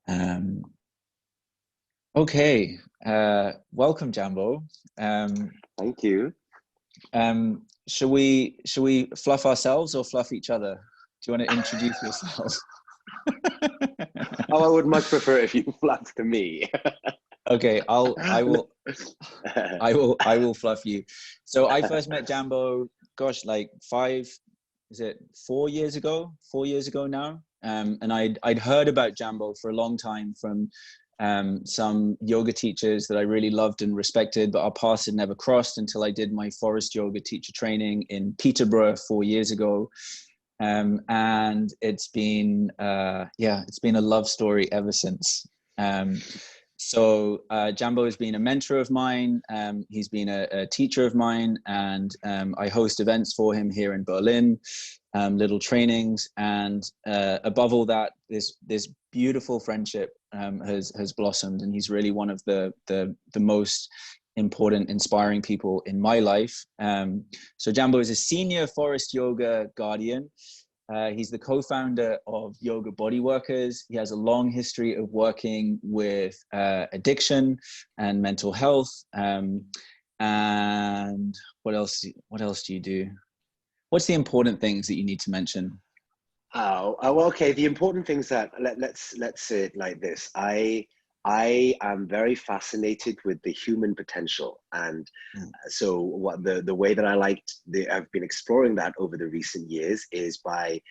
Um, okay, welcome, Jambo. Thank you. Shall we fluff ourselves or fluff each other? Do you want to introduce yourself? Oh, I would much prefer if you fluffed me. Okay, I will fluff you. So I first met Jambo, gosh, like 4 years ago? 4 years ago now. And I'd heard about Jambo for a long time from some yoga teachers that I really loved and respected, but our paths had never crossed until I did my Forest Yoga teacher training in Peterborough 4 years ago. And it's been it's been a love story ever since. So Jambo has been a mentor of mine. He's been a teacher of mine, and I host events for him here in Berlin, little trainings, and above all that, this beautiful friendship has blossomed, and he's really one of the most important, inspiring people in my life. So Jambo is a Senior Forrest Yoga Guardian. He's the co-founder of Yoga Bodyworkers. He has a long history of working with addiction and mental health. And what else do you do? What's the important things that you need to mention? Oh, okay. The important things that let's say it like this. I am very fascinated with the human potential, and so what the way that I've been exploring that over the recent years is by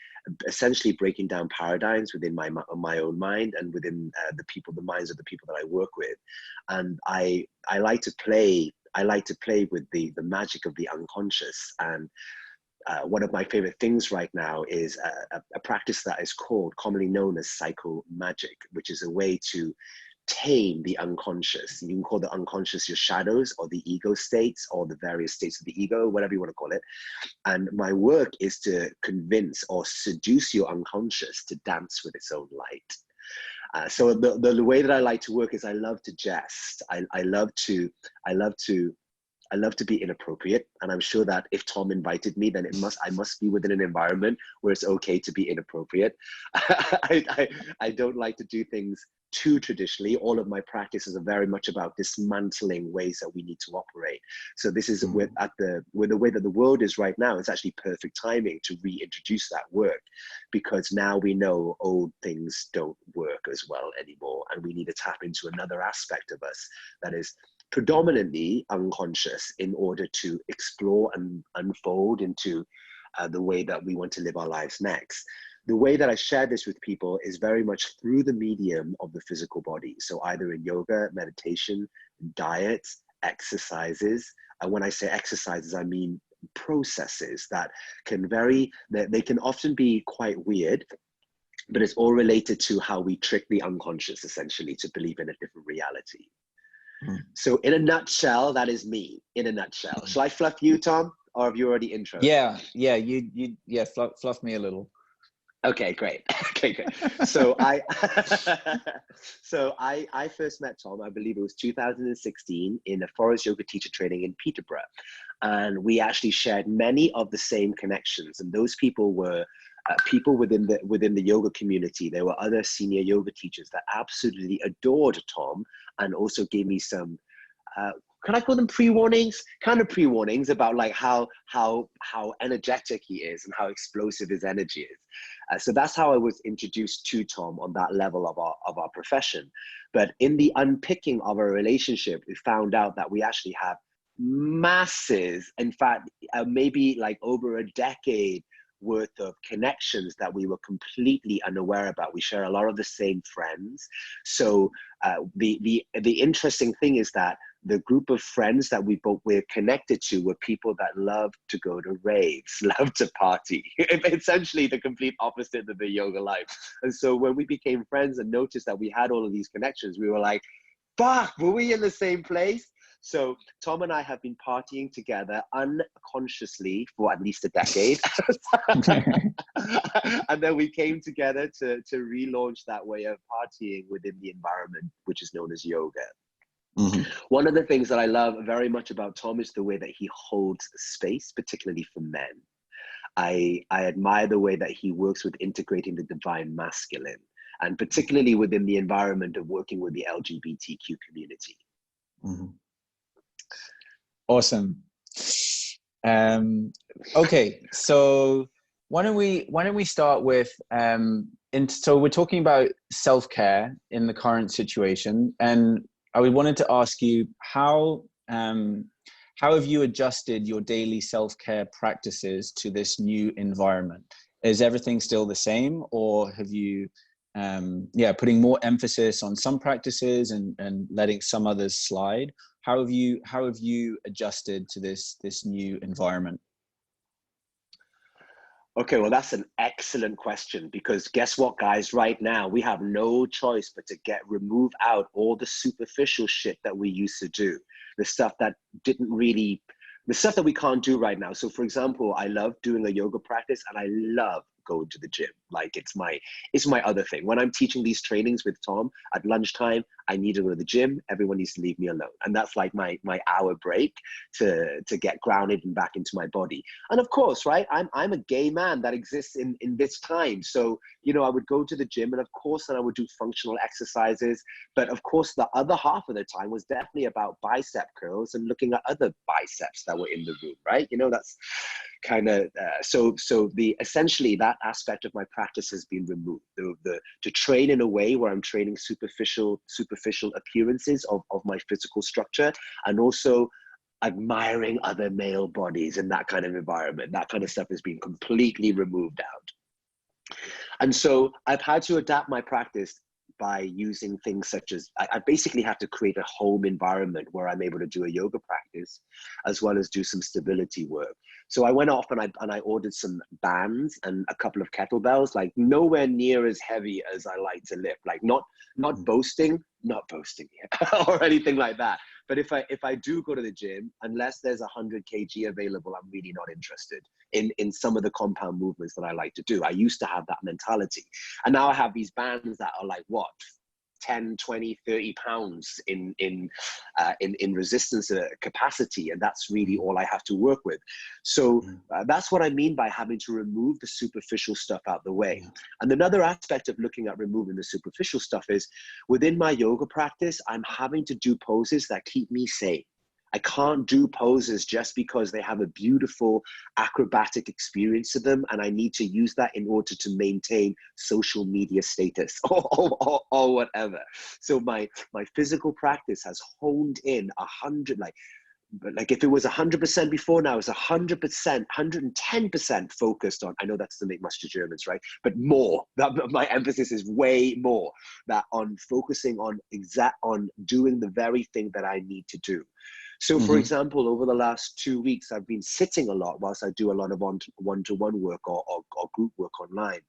essentially breaking down paradigms within my own mind and within the minds of the people that I work with, and I like to play with the magic of the unconscious. And one of my favorite things right now is a practice that is commonly known as psycho magic, which is a way to tame the unconscious. You can call the unconscious your shadows or the ego states or the various states of the ego, whatever you want to call it. And my work is to convince or seduce your unconscious to dance with its own light. So the way that I like to work is I love to jest. I love to be inappropriate, and I'm sure that if Tom invited me, then I must be within an environment where it's okay to be inappropriate. I don't like to do things too traditionally. All of my practices are very much about dismantling ways that we need to operate. So this is with the way that the world is right now. It's actually perfect timing to reintroduce that work, because now we know old things don't work as well anymore, and we need to tap into another aspect of us that is predominantly unconscious in order to explore and unfold into the way that we want to live our lives next. The way that I share this with people is very much through the medium of the physical body. So either in yoga, meditation, diet, exercises. And when I say exercises, I mean processes that they can often be quite weird, but it's all related to how we trick the unconscious essentially to believe in a different reality. So in a nutshell, that is me in a nutshell. Shall I fluff you, Tom, or have you already introed? Yeah, fluff me a little. Okay, great. Okay, great. So I first met Tom, I believe it was 2016, in a Forest Yoga teacher training in Peterborough. And we actually shared many of the same connections. And those people were people within the yoga community. There were other senior yoga teachers that absolutely adored Tom and also gave me some, can I call them pre-warnings? Kind of pre-warnings about like how energetic he is and how explosive his energy is. So that's how I was introduced to Tom on that level of our profession. But in the unpicking of our relationship, we found out that we actually have masses, in fact, maybe like over a decade worth of connections that we were completely unaware about. We share a lot of the same friends. So the interesting thing is that the group of friends that we're connected to were people that love to go to raves, love to party. Essentially the complete opposite of the yoga life. And so when we became friends and noticed that we had all of these connections, we were like, fuck, were we in the same place? So Tom and I have been partying together unconsciously for at least a decade. And then we came together to relaunch that way of partying within the environment, which is known as yoga. Mm-hmm. One of the things that I love very much about Tom is the way that he holds space, particularly for men. I admire the way that he works with integrating the divine masculine, and particularly within the environment of working with the LGBTQ community. Mm-hmm. Awesome. Okay, so why don't we start with so we're talking about self-care in the current situation, and I wanted to ask you how have you adjusted your daily self-care practices to this new environment? Is everything still the same, or have you putting more emphasis on some practices and letting some others slide? How have you adjusted to this new environment? Okay, well, that's an excellent question, because guess what, guys? Right now, we have no choice but to remove out all the superficial shit that we used to do, the stuff that the stuff that we can't do right now. So, for example, I love doing a yoga practice, and I love going to the gym. Like, it's my other thing. When I'm teaching these trainings with Tom at lunchtime, I need to go to the gym. Everyone needs to leave me alone, and that's like my hour break to get grounded and back into my body. And of course, right, I'm a gay man that exists in this time. So, you know, I would go to the gym, and of course, then I would do functional exercises. But of course, the other half of the time was definitely about bicep curls and looking at other biceps that were in the room, right? You know, that's kind of so essentially that aspect of my practice has been removed. To train in a way where I'm training superficial appearances of my physical structure, and also admiring other male bodies in that kind of environment. That kind of stuff has been completely removed out. And so I've had to adapt my practice by using things such as, I basically have to create a home environment where I'm able to do a yoga practice as well as do some stability work. So I went off and I ordered some bands and a couple of kettlebells, like nowhere near as heavy as I like to lift, like not boasting or anything like that. But if I do go to the gym, unless there's 100 kg available, I'm really not interested in some of the compound movements that I like to do. I used to have that mentality. And now I have these bands that are like, what, 10, 20, 30 pounds in resistance capacity. And that's really all I have to work with. So that's what I mean by having to remove the superficial stuff out the way. And another aspect of looking at removing the superficial stuff is within my yoga practice, I'm having to do poses that keep me sane. I can't do poses just because they have a beautiful acrobatic experience to them, and I need to use that in order to maintain social media status or whatever. So my physical practice has honed in 100, like if it was 100% before, now it's 100%, 110% focused on, I know that doesn't make much to Germans, right? But more, my emphasis is way more, that on focusing on doing the very thing that I need to do. So for example, over the last 2 weeks, I've been sitting a lot whilst I do a lot of one-to-one work or group work online.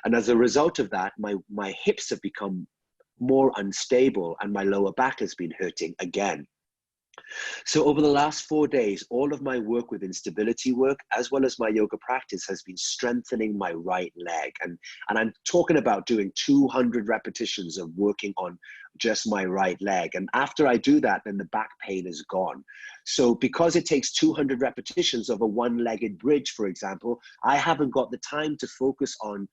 And as a result of that, my hips have become more unstable and my lower back has been hurting again. So over the last 4 days, all of my work with instability work, as well as my yoga practice, has been strengthening my right leg. And I'm talking about doing 200 repetitions of working on just my right leg. And after I do that, then the back pain is gone. So because it takes 200 repetitions of a one-legged bridge, for example, I haven't got the time to focus on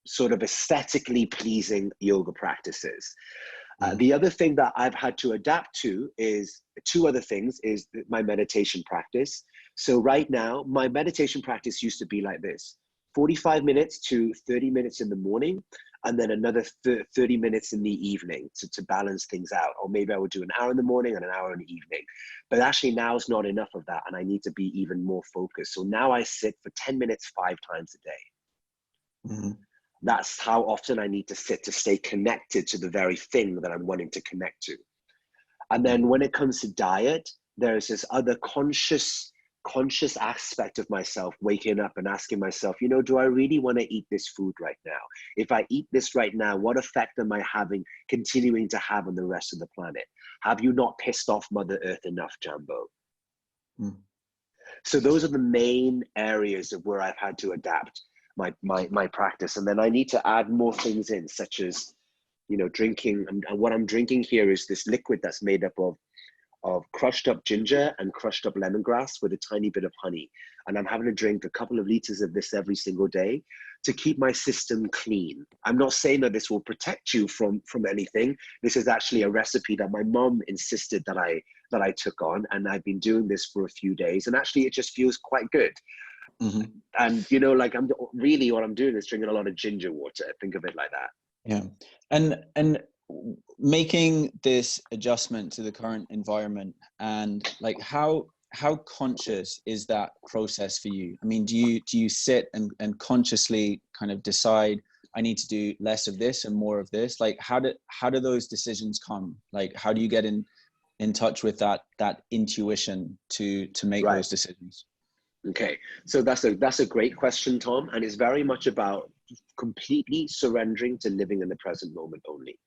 sort of aesthetically pleasing yoga practices. The other thing that I've had to adapt to is two other things, is my meditation practice. So right now, my meditation practice used to be like this: 45 minutes to 30 minutes in the morning, and then another 30 minutes in the evening to balance things out. Or maybe I would do an hour in the morning and an hour in the evening. But actually now it's not enough of that, and I need to be even more focused. So now I sit for 10 minutes 5 times a day. That's how often I need to sit to stay connected to the very thing that I'm wanting to connect to. And then when it comes to diet, there's this other conscious aspect of myself waking up and asking myself, you know, do I really want to eat this food right now? If I eat this right now, what effect am I continuing to have on the rest of the planet? Have you not pissed off Mother Earth enough, Jambo? So those are the main areas of where I've had to adapt my practice. And then I need to add more things in, such as, you know, drinking. And what I'm drinking here is this liquid that's made up of crushed up ginger and crushed up lemongrass with a tiny bit of honey. and I'm having to drink a couple of liters of this every single day to keep my system clean. I'm not saying that this will protect you from anything. This is actually a recipe that my mom insisted that I took on, and I've been doing this for a few days, and actually it just feels quite good. Mm-hmm. And you know, like I'm really, what I'm doing is drinking a lot of ginger water. Think of it like that. Yeah. And making this adjustment to the current environment, and like how conscious is that process for you? I mean, do you sit and consciously kind of decide, I need to do less of this and more of this? Like how do those decisions come? Like how do you get in touch with that intuition to make Right. those decisions? Okay, so that's a great question, Tom, and it's very much about completely surrendering to living in the present moment only.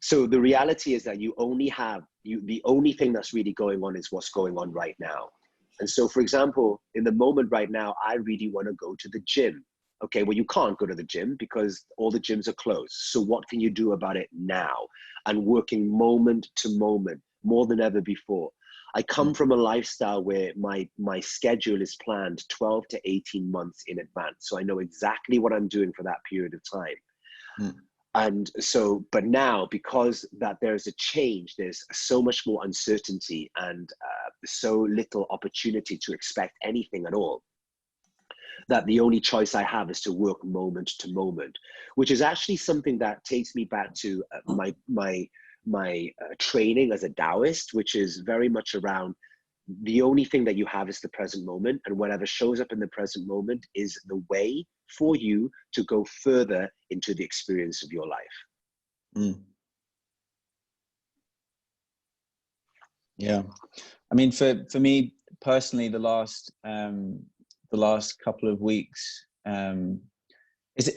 So the reality is that the only thing that's really going on is what's going on right now. And so, for example, in the moment right now, I really want to go to the gym. Okay, well, you can't go to the gym because all the gyms are closed. So what can you do about it now? And working moment to moment, more than ever before. I come from a lifestyle where my schedule is planned 12 to 18 months in advance. So I know exactly what I'm doing for that period of time. Mm. And so, but now, because that there's a change, there's so much more uncertainty and so little opportunity to expect anything at all, that the only choice I have is to work moment to moment, which is actually something that takes me back to my training as a Taoist, which is very much around the only thing that you have is the present moment, and whatever shows up in the present moment is the way for you to go further into the experience of your life. Mm. Yeah, I mean, for me personally, the last couple of weeks,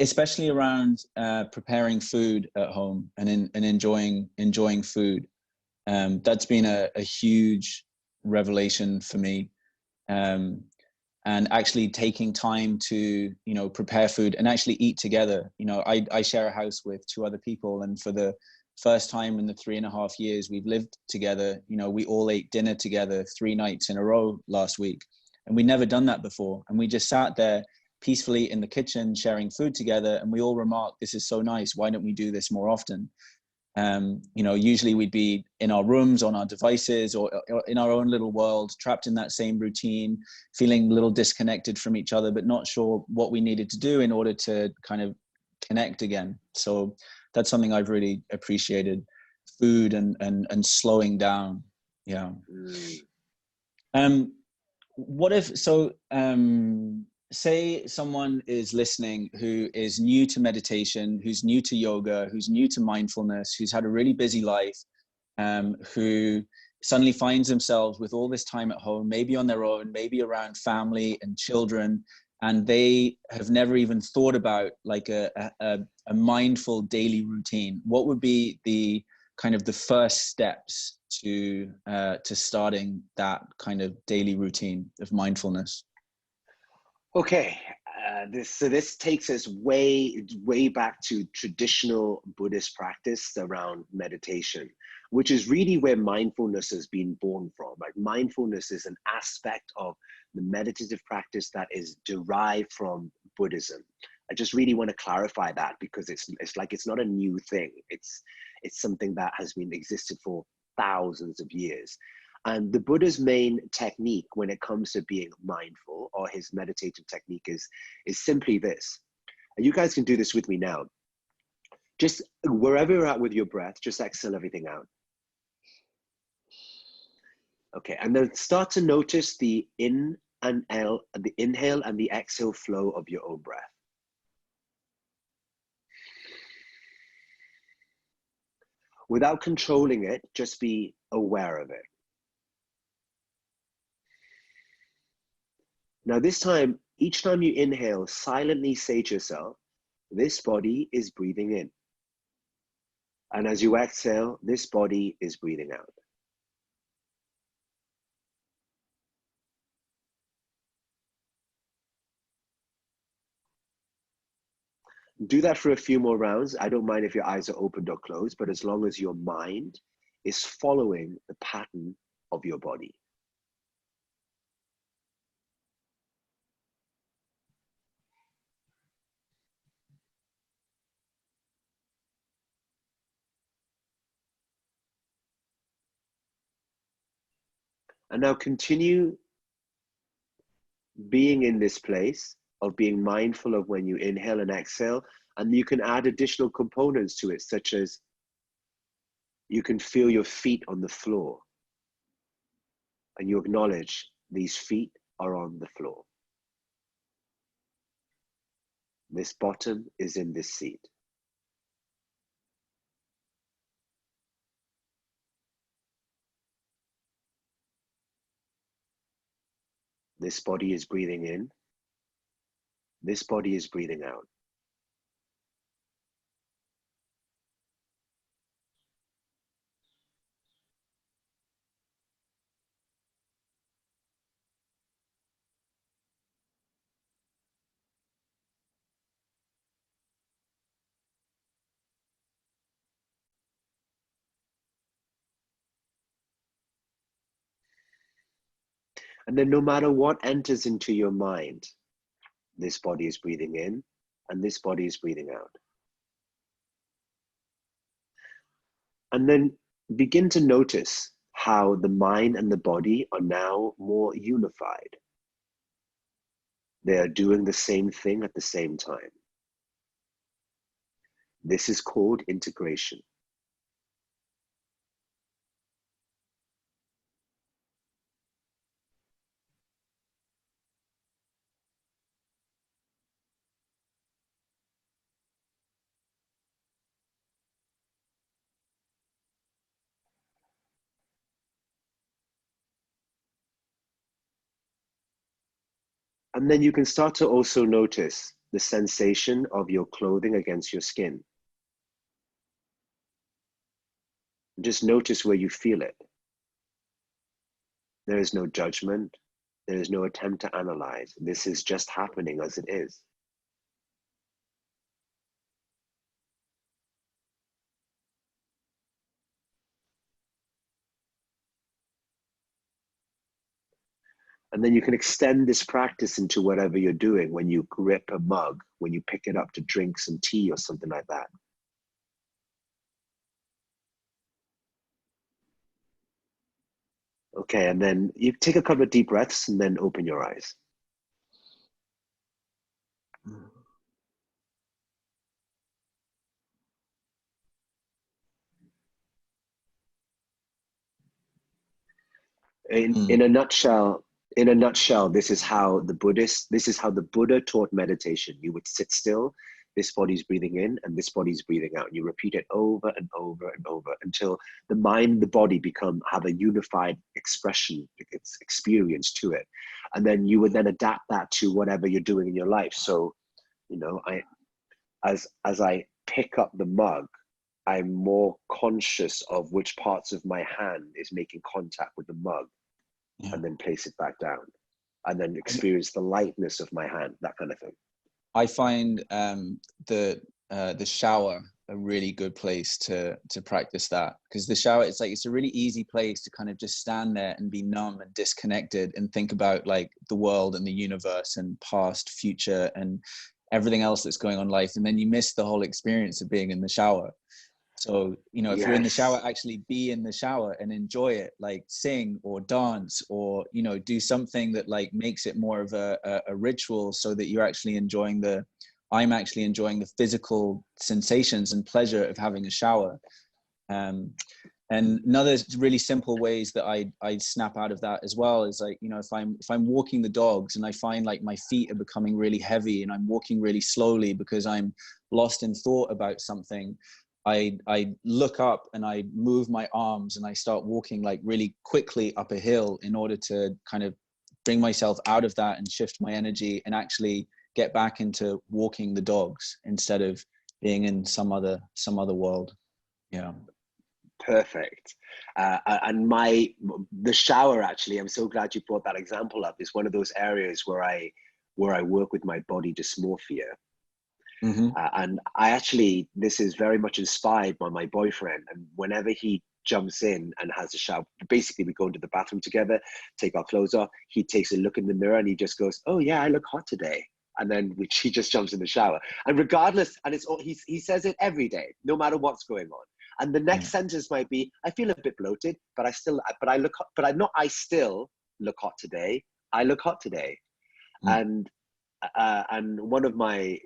especially around preparing food at home and enjoying food, that's been a huge revelation for me. And actually taking time to, prepare food and actually eat together. I share a house with two other people, and for the first time in the 3.5 years we've lived together, we all ate dinner together 3 nights in a row last week. And we'd never done that before. And we just sat there peacefully in the kitchen sharing food together. And we all remarked, this is so nice. Why don't we do this more often? Usually we'd be in our rooms, on our devices, or in our own little world, trapped in that same routine, feeling a little disconnected from each other, but not sure what we needed to do in order to kind of connect again. So that's something I've really appreciated, food and slowing down. Yeah. What if, say someone is listening who is new to meditation, who's new to yoga, who's new to mindfulness, who's had a really busy life, who suddenly finds themselves with all this time at home, maybe on their own, maybe around family and children, and they have never even thought about like a mindful daily routine. What would be the kind of the first steps to starting that kind of daily routine of mindfulness? Okay, this takes us way back to traditional Buddhist practice around meditation, which is really where mindfulness has been born from. Like mindfulness is an aspect of the meditative practice that is derived from Buddhism. I just really want to clarify that, because it's not a new thing. It's something that has been existed for thousands of years. And the Buddha's main technique when it comes to being mindful, or his meditative technique, is simply this. And you guys can do this with me now. Just wherever you're at with your breath, just exhale everything out. Okay, and then start to notice the inhale and the exhale flow of your own breath. Without controlling it, just be aware of it. Now this time, each time you inhale, silently say to yourself, this body is breathing in. And as you exhale, this body is breathing out. Do that for a few more rounds. I don't mind if your eyes are opened or closed, but as long as your mind is following the pattern of your body. And now continue being in this place of being mindful of when you inhale and exhale. And you can add additional components to it, such as you can feel your feet on the floor. And you acknowledge these feet are on the floor. This bottom is in this seat. This body is breathing in. This body is breathing out. And then no matter what enters into your mind, this body is breathing in and this body is breathing out. And then begin to notice how the mind and the body are now more unified. They are doing the same thing at the same time. This is called integration. And then you can start to also notice the sensation of your clothing against your skin. Just notice where you feel it. There is no judgment. There is no attempt to analyze. This is just happening as it is. And then you can extend this practice into whatever you're doing. When you grip a mug, when you pick it up to drink some tea or something like that. Okay, and then you take a couple of deep breaths and then open your eyes. In a nutshell, this is how the Buddha taught meditation. You would sit still, this body's breathing in and this body's breathing out. And you repeat it over and over and over until the mind and the body have a unified expression, its experience to it. And then you would then adapt that to whatever you're doing in your life. So, you know, as I pick up the mug, I'm more conscious of which parts of my hand is making contact with the mug, and then place it back down, and then experience the lightness of my hand, that kind of thing. I find the shower a really good place to practice that, because the shower, it's a really easy place to kind of just stand there and be numb and disconnected and think about like the world and the universe and past, future, and everything else that's going on in life, and then you miss the whole experience of being in the shower. So, you know, if you're in the shower, actually be in the shower and enjoy it, like sing or dance or, you know, do something that like makes it more of a ritual, so that you're actually I'm actually enjoying the physical sensations and pleasure of having a shower. And another really simple ways that I snap out of that as well is like, you know, if I'm walking the dogs and I find like my feet are becoming really heavy and I'm walking really slowly because I'm lost in thought about something, I look up and I move my arms and I start walking like really quickly up a hill in order to kind of bring myself out of that and shift my energy and actually get back into walking the dogs instead of being in some other world. Yeah. Perfect. And the shower, actually, I'm so glad you brought that example up, is one of those areas where I work with my body dysmorphia. And this is very much inspired by my boyfriend. And whenever he jumps in and has a shower, basically we go into the bathroom together, take our clothes off. He takes a look in the mirror and he just goes, "Oh yeah, I look hot today." And then he just jumps in the shower. And regardless, and he says it every day, no matter what's going on. And the next sentence might be, I feel a bit bloated, but I still look hot today. I look hot today. And one of my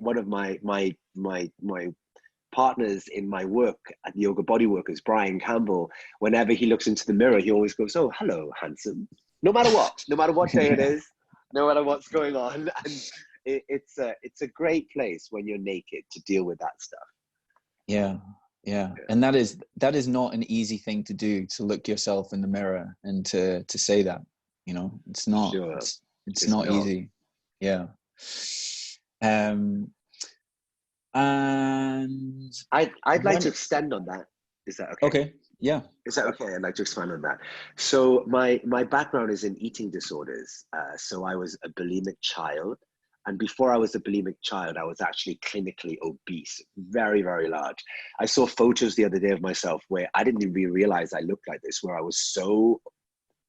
partners in my work at Yoga Bodyworkers, Brian Campbell, whenever he looks into the mirror, he always goes, "Oh, hello, handsome." No matter what day it is, no matter what's going on. And it's a great place when you're naked to deal with that stuff. Yeah. And that is not an easy thing to do, to look yourself in the mirror and to say that, you know, it's not, Sure. it's not easy. Yeah. And I'd like to extend on that. Is that okay? Okay. Yeah. Is that okay? I'd like to expand on that. So my background is in eating disorders. So I was a bulimic child. And before I was a bulimic child, I was actually clinically obese, very, very large. I saw photos the other day of myself where I didn't even realize I looked like this, where I was so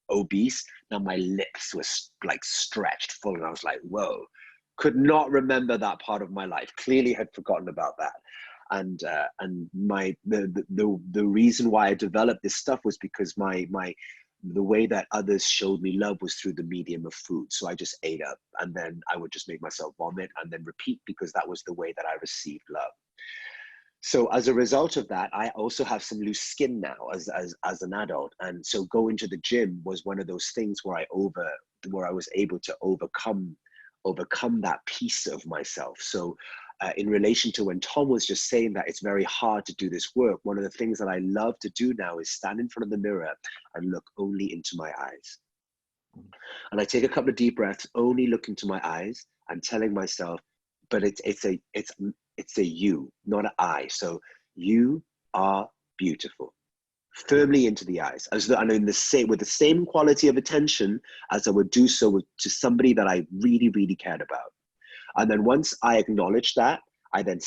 obese. Now my lips were like stretched full, and I was like, whoa. Could not remember that part of my life. Clearly had forgotten about that. And the reason why I developed this stuff was because the way that others showed me love was through the medium of food. So I just ate up, and then I would just make myself vomit and then repeat, because that was the way that I received love. So as a result of that, I also have some loose skin now as an adult. And so going to the gym was one of those things where I was able to overcome that piece of myself. So in relation to when Tom was just saying that it's very hard to do this work, one of the things that I love to do now is stand in front of the mirror and look only into my eyes. And I take a couple of deep breaths, only look into my eyes, and telling myself, but it's a you, not an I. So you are beautiful. Firmly into the eyes, as though, and with the same quality of attention as I would do so to somebody that I really, really cared about. And then once I acknowledge that, I then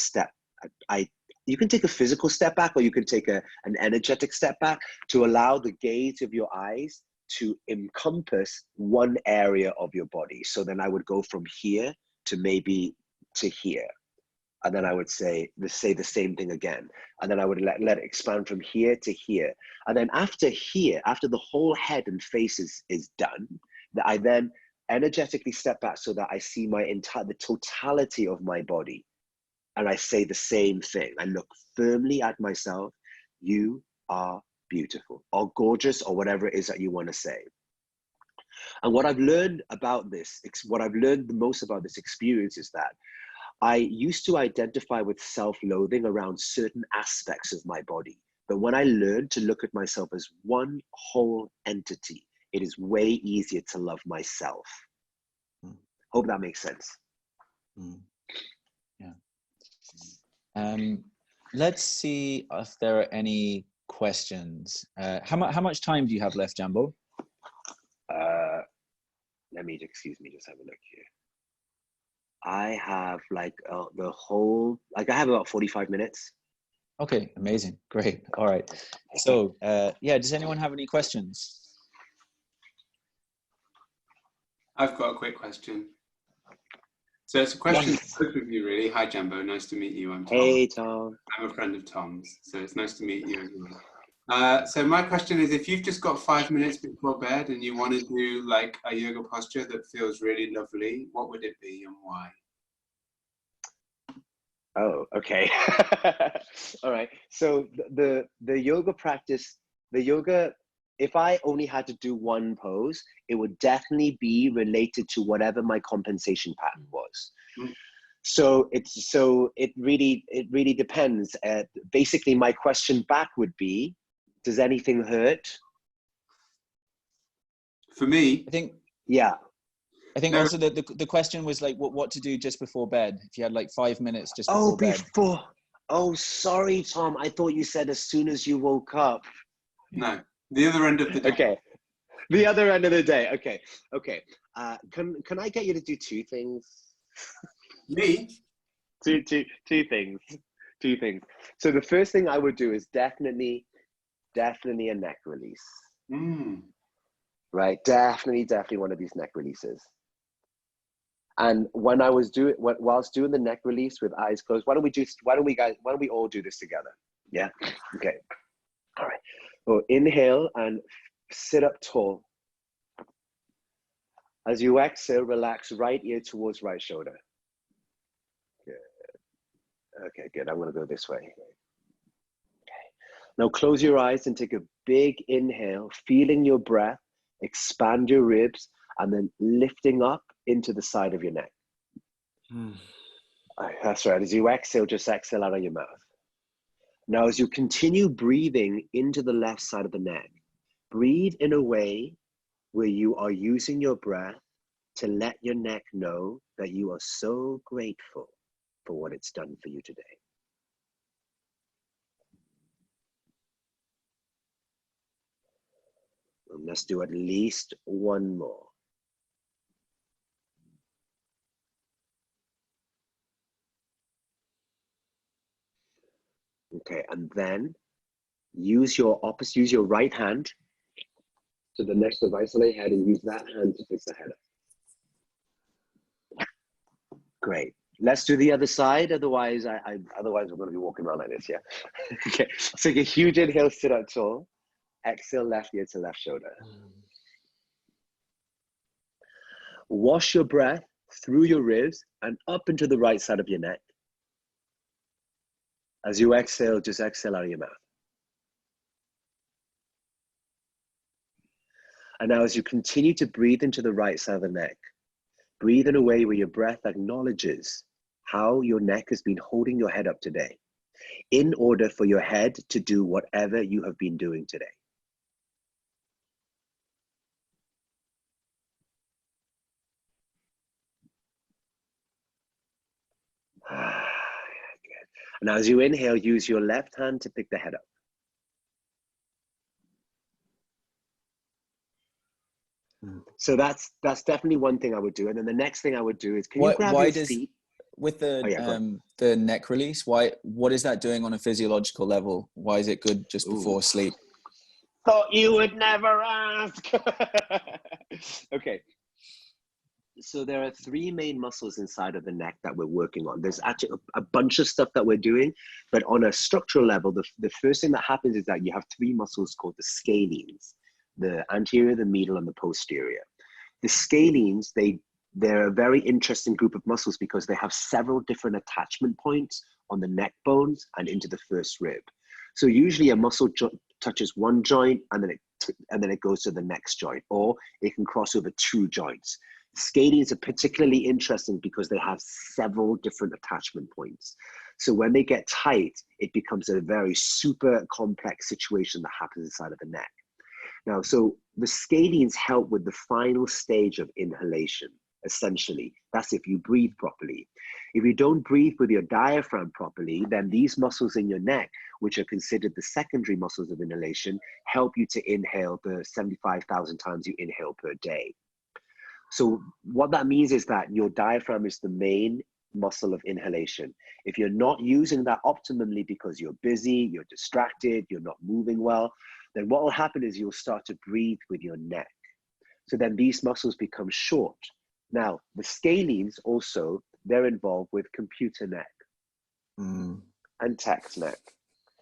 you can take a physical step back, or you can take an energetic step back to allow the gaze of your eyes to encompass one area of your body. So then I would go from here to maybe to here. And then I would say the same thing again. And then I would let it expand from here to here. And then after here, after the whole head and face is done, that I then energetically step back so that I see the totality of my body. And I say the same thing. I look firmly at myself. You are beautiful, or gorgeous, or whatever it is that you want to say. And what I've learned the most about this experience is that I used to identify with self-loathing around certain aspects of my body. But when I learned to look at myself as one whole entity, it is way easier to love myself. Hope that makes sense. Yeah. Let's see if there are any questions. How much time do you have left, Jambo? Excuse me, just have a look here. I have I have about 45 minutes. Okay, amazing. Great. All right. So, does anyone have any questions? I've got a quick question. So it's a question for both of you, really. Hi, Jambo. Nice to meet you. I'm Tom. Hey, Tom. I'm a friend of Tom's, so it's nice to meet you as well. So my question is, if you've just got 5 minutes before bed and you want to do like a yoga posture that feels really lovely, what would it be and why? Oh, okay. All right. So the yoga practice, if I only had to do one pose, it would definitely be related to whatever my compensation pattern was. So it really depends. Basically, my question back would be, does anything hurt? For me, I think also the question was like what to do just before bed, if you had like 5 minutes just before bed. Oh, sorry, Tom. I thought you said as soon as you woke up. No, the other end of the day. Okay, the other end of the day. Okay. Can I get you to do two things? Me? Two things. So the first thing I would do is definitely a neck release. Right, definitely one of these neck releases. And when I was whilst doing the neck release with eyes closed, why don't we all do this together? Yeah. Okay. All right. So inhale and sit up tall. As you exhale, relax right ear towards right shoulder. Good. Okay, good. I'm going to go this way. Okay. Now close your eyes and take a big inhale, feeling your breath, expand your ribs, and then lifting up into the side of your neck. That's right. As you exhale, just exhale out of your mouth. Now, as you continue breathing into the left side of the neck, breathe in a way where you are using your breath to let your neck know that you are so grateful for what it's done for you today. And let's do at least one more. Okay, and then use your right hand to the next device on your head and use that hand to fix the head up. Great. Let's do the other side. Otherwise, otherwise we're going to be walking around like this. Yeah. Okay. So take a huge inhale, sit up tall. Exhale, left ear to left shoulder. Wash your breath through your ribs and up into the right side of your neck. As you exhale, just exhale out of your mouth. And now as you continue to breathe into the right side of the neck, breathe in a way where your breath acknowledges how your neck has been holding your head up today in order for your head to do whatever you have been doing today. Good. And as you inhale, use your left hand to pick the head up. So that's definitely one thing I would do. And then the next thing I would do is, can you grab your feet? With the neck release, what is that doing on a physiological level? Why is it good just before sleep? Thought you would never ask. Okay. So there are three main muscles inside of the neck that we're working on. There's actually a bunch of stuff that we're doing, but on a structural level, the first thing that happens is that you have three muscles called the scalenes, the anterior, the medial, and the posterior. The scalenes, they're a very interesting group of muscles because they have several different attachment points on the neck bones and into the first rib. So usually a muscle touches one joint and then it goes to the next joint, or it can cross over two joints. Scalenes are particularly interesting because they have several different attachment points. So when they get tight, it becomes a very super complex situation that happens inside of the neck. Now, so the scalenes help with the final stage of inhalation, essentially. That's if you breathe properly. If you don't breathe with your diaphragm properly, then these muscles in your neck, which are considered the secondary muscles of inhalation, help you to inhale the 75,000 times you inhale per day. So what that means is that your diaphragm is the main muscle of inhalation. If you're not using that optimally because you're busy, you're distracted, you're not moving well, then what will happen is you'll start to breathe with your neck. So then these muscles become short. Now, the scalenes also, they're involved with computer neck and text neck.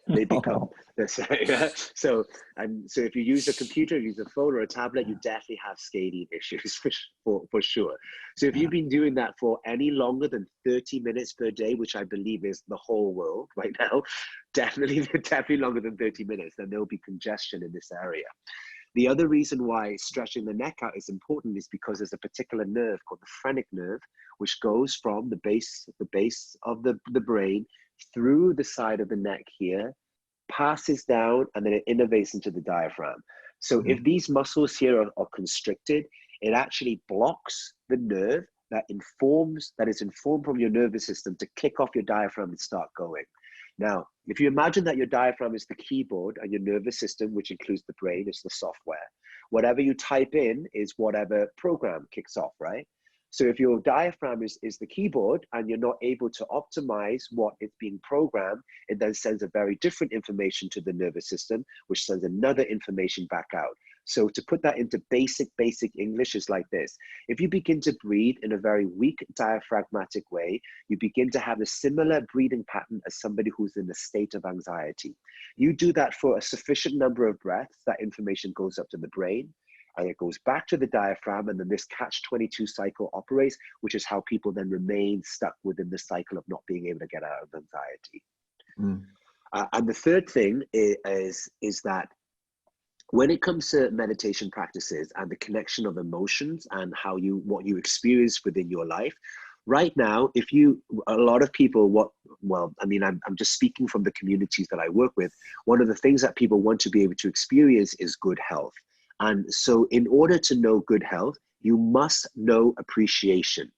They become, so if you use a computer, use a phone or a tablet, you definitely have scalene issues for sure. So if you've been doing that for any longer than 30 minutes per day, which I believe is the whole world right now, definitely longer than 30 minutes, then there'll be congestion in this area. The other reason why stretching the neck out is important is because there's a particular nerve called the phrenic nerve, which goes from the base of the brain through the side of the neck here, passes down, and then it innervates into the diaphragm. So if these muscles here are constricted, it actually blocks the nerve that is informed from your nervous system to kick off your diaphragm and start going. Now, if you imagine that your diaphragm is the keyboard and your nervous system, which includes the brain, is the software. Whatever you type in is whatever program kicks off, right? So if your diaphragm is the keyboard and you're not able to optimize what is being programmed, it then sends a very different information to the nervous system, which sends another information back out. So to put that into basic English is like this. If you begin to breathe in a very weak diaphragmatic way, you begin to have a similar breathing pattern as somebody who's in a state of anxiety. You do that for a sufficient number of breaths, that information goes up to the brain, and it goes back to the diaphragm, and then this catch-22 cycle operates, which is how people then remain stuck within the cycle of not being able to get out of anxiety. And the third thing is that when it comes to meditation practices and the connection of emotions and what you experience within your life, right now, a lot of people, I'm just speaking from the communities that I work with, one of the things that people want to be able to experience is good health. And so in order to know good health, you must know appreciation.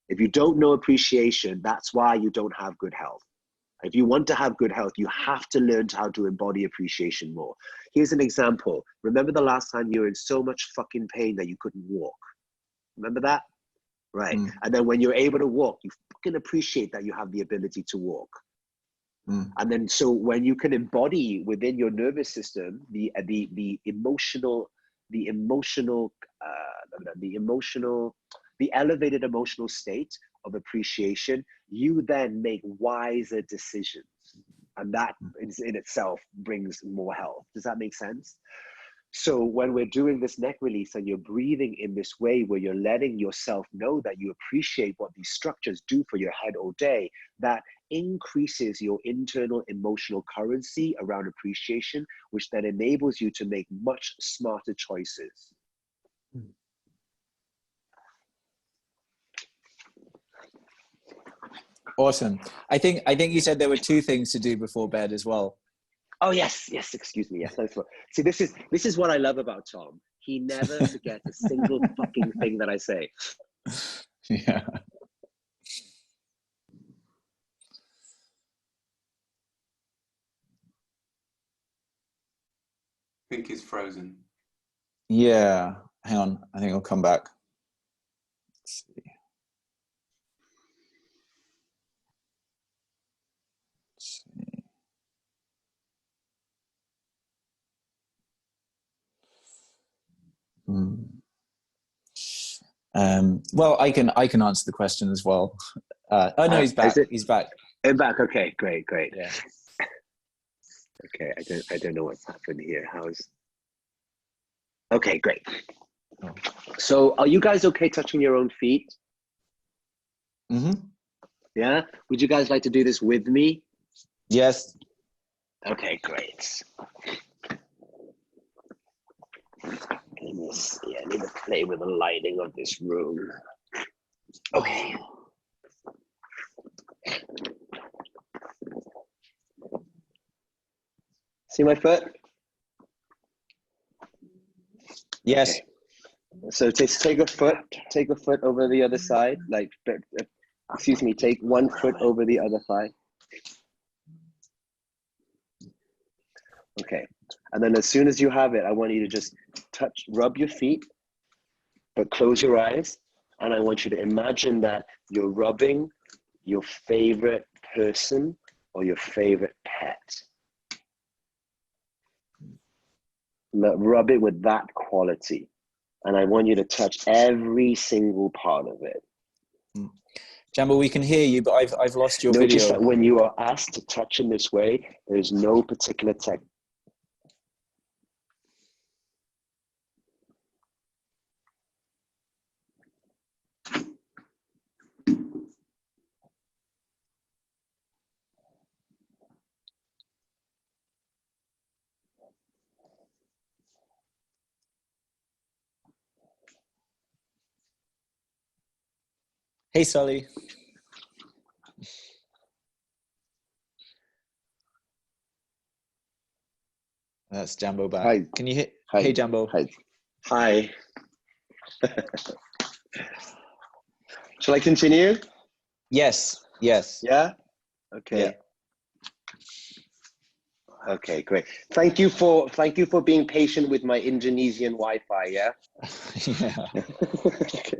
If you don't know appreciation, that's why you don't have good health. If you want to have good health, you have to learn how to embody appreciation more. Here's an example. Remember the last time you were in so much fucking pain that you couldn't walk? Remember that? Right. And then when you're able to walk, you fucking appreciate that you have the ability to walk. And then so when you can embody within your nervous system the elevated emotional state of appreciation, you then make wiser decisions. And that in itself brings more health. Does that make sense? So when we're doing this neck release and you're breathing in this way where you're letting yourself know that you appreciate what these structures do for your head all day, that increases your internal emotional currency around appreciation, which then enables you to make much smarter choices. Awesome. I think you said there were 2 things to do before bed as well. Oh yes, excuse me. Yes, that's what. See, this is what I love about Tom. He never forgets a single fucking thing that I say. Yeah. I think he's frozen. Yeah. Hang on. I think I'll come back. Let's see. Well, I can answer the question as well. Oh no, he's back. He's back. I'm back. Okay, great. Yeah. Okay, I don't know what's happened here. Okay, great. Oh. So, are you guys okay touching your own feet? Yeah. Would you guys like to do this with me? Yes. Okay, great. Let me see. I need to play with the lighting of this room. Okay. See my foot? Yes. Okay. So take a foot over the other side. Take 1 foot over the other thigh. Okay. And then as soon as you have it, I want you to just rub your feet, but close your eyes. And I want you to imagine that you're rubbing your favorite person or your favorite pet. Rub it with that quality. And I want you to touch every single part of it. Jambo, we can hear you, but I've lost your Notice video. that when you are asked to touch in this way, there's no particular technique. Hey, Sully. That's Jambo back. Hi. Can you hear? Hi. Hey, Jambo. Hi. Shall I continue? Yes. Yeah? Okay. Yeah. Okay, great. Thank you for being patient with my Indonesian Wi-Fi, yeah? Yeah. Okay.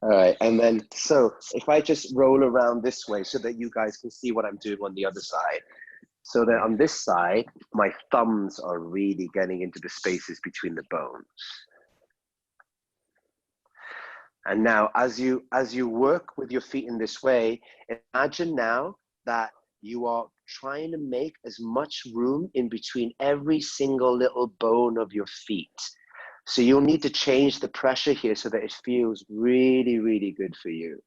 All right, and then, so if I just roll around this way so that you guys can see what I'm doing on the other side. So that on this side, my thumbs are really getting into the spaces between the bones. And now, as you work with your feet in this way, imagine now that you are trying to make as much room in between every single little bone of your feet. So you'll need to change the pressure here so that it feels really, really good for you.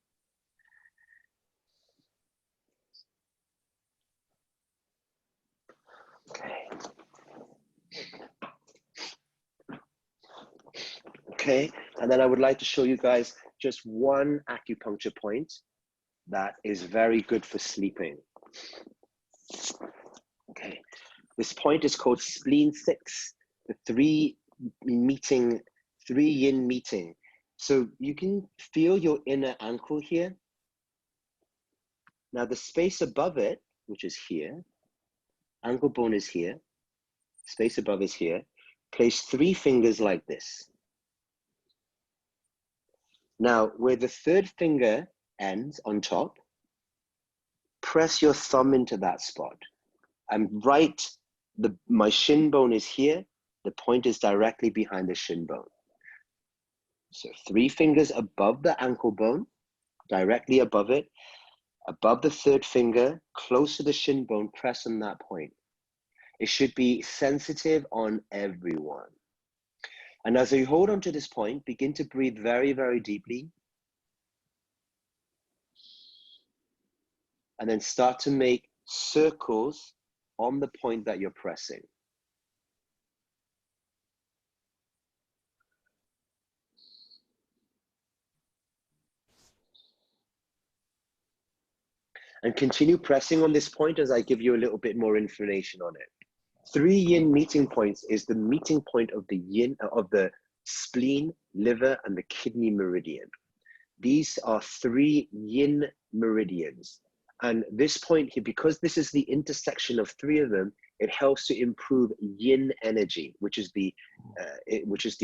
Okay. Okay, and then I would like to show you guys just one acupuncture point that is very good for sleeping. Okay, this point is called spleen 6, the three yin meeting. So you can feel your inner ankle here. Now the space above it, which is here, ankle bone is here, space above is here. Place 3 fingers like this. Now, where the 3rd finger ends on top, press your thumb into that spot. And my shin bone is here. The point is directly behind the shin bone. So 3 fingers above the ankle bone, directly above it, above the 3rd finger, close to the shin bone, press on that point. It should be sensitive on everyone. And as you hold on to this point, begin to breathe very, very deeply. And then start to make circles on the point that you're pressing. And continue pressing on this point as I give you a little bit more information on it. 3 yin meeting points is the meeting point of the yin, of the spleen, liver, and the kidney meridian. These are 3 yin meridians. And this point here, because this is the intersection of 3 of them, it helps to improve yin energy, which is the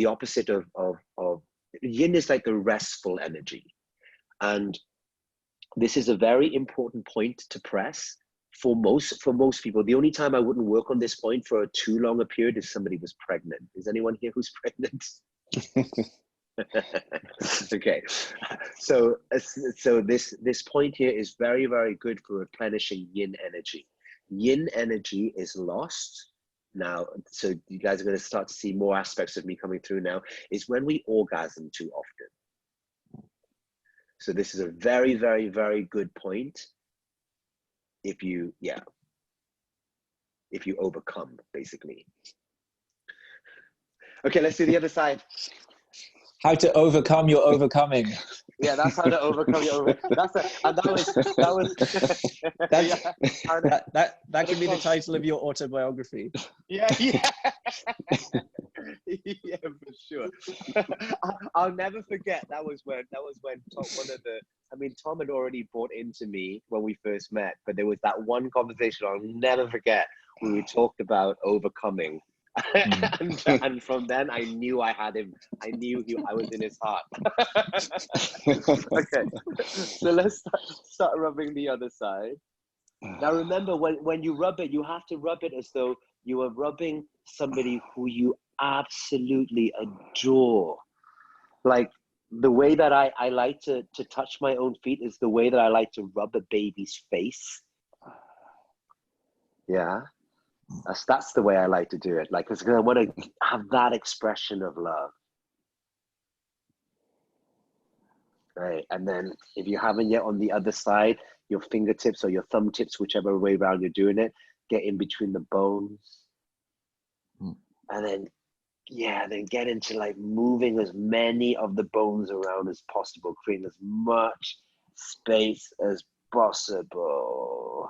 opposite of yin is like the restful energy. And this is a very important point to press for most people. The only time I wouldn't work on this point for too long a period is somebody was pregnant. Is anyone here who's pregnant? Okay, so this point here is very, very good for replenishing yin energy. Yin energy is lost now, so you guys are going to start to see more aspects of me coming through now, is when we orgasm too often. So this is a very, very, very good point if you overcome, basically. Okay, let's do the other side. How to overcome your overcoming. Yeah, that's how to overcome your overcoming. That can be the title of your autobiography. Yeah. Yeah, for sure. I'll never forget. That was when Tom had already bought into me when we first met, but there was that one conversation I'll never forget when we talked about overcoming. And from then I knew I had him. I knew I was in his heart. Okay, so let's start rubbing the other side. Now remember, when you rub it, you have to rub it as though you are rubbing somebody who you absolutely adore. Like the way that I like to touch my own feet is the way that I like to rub a baby's face. Yeah. That's the way I like to do it. Like, because I want to have that expression of love. Right. And then if you haven't yet, on the other side, your fingertips or your thumb tips, whichever way around you're doing it, get in between the bones. And then, then get into like moving as many of the bones around as possible, creating as much space as possible.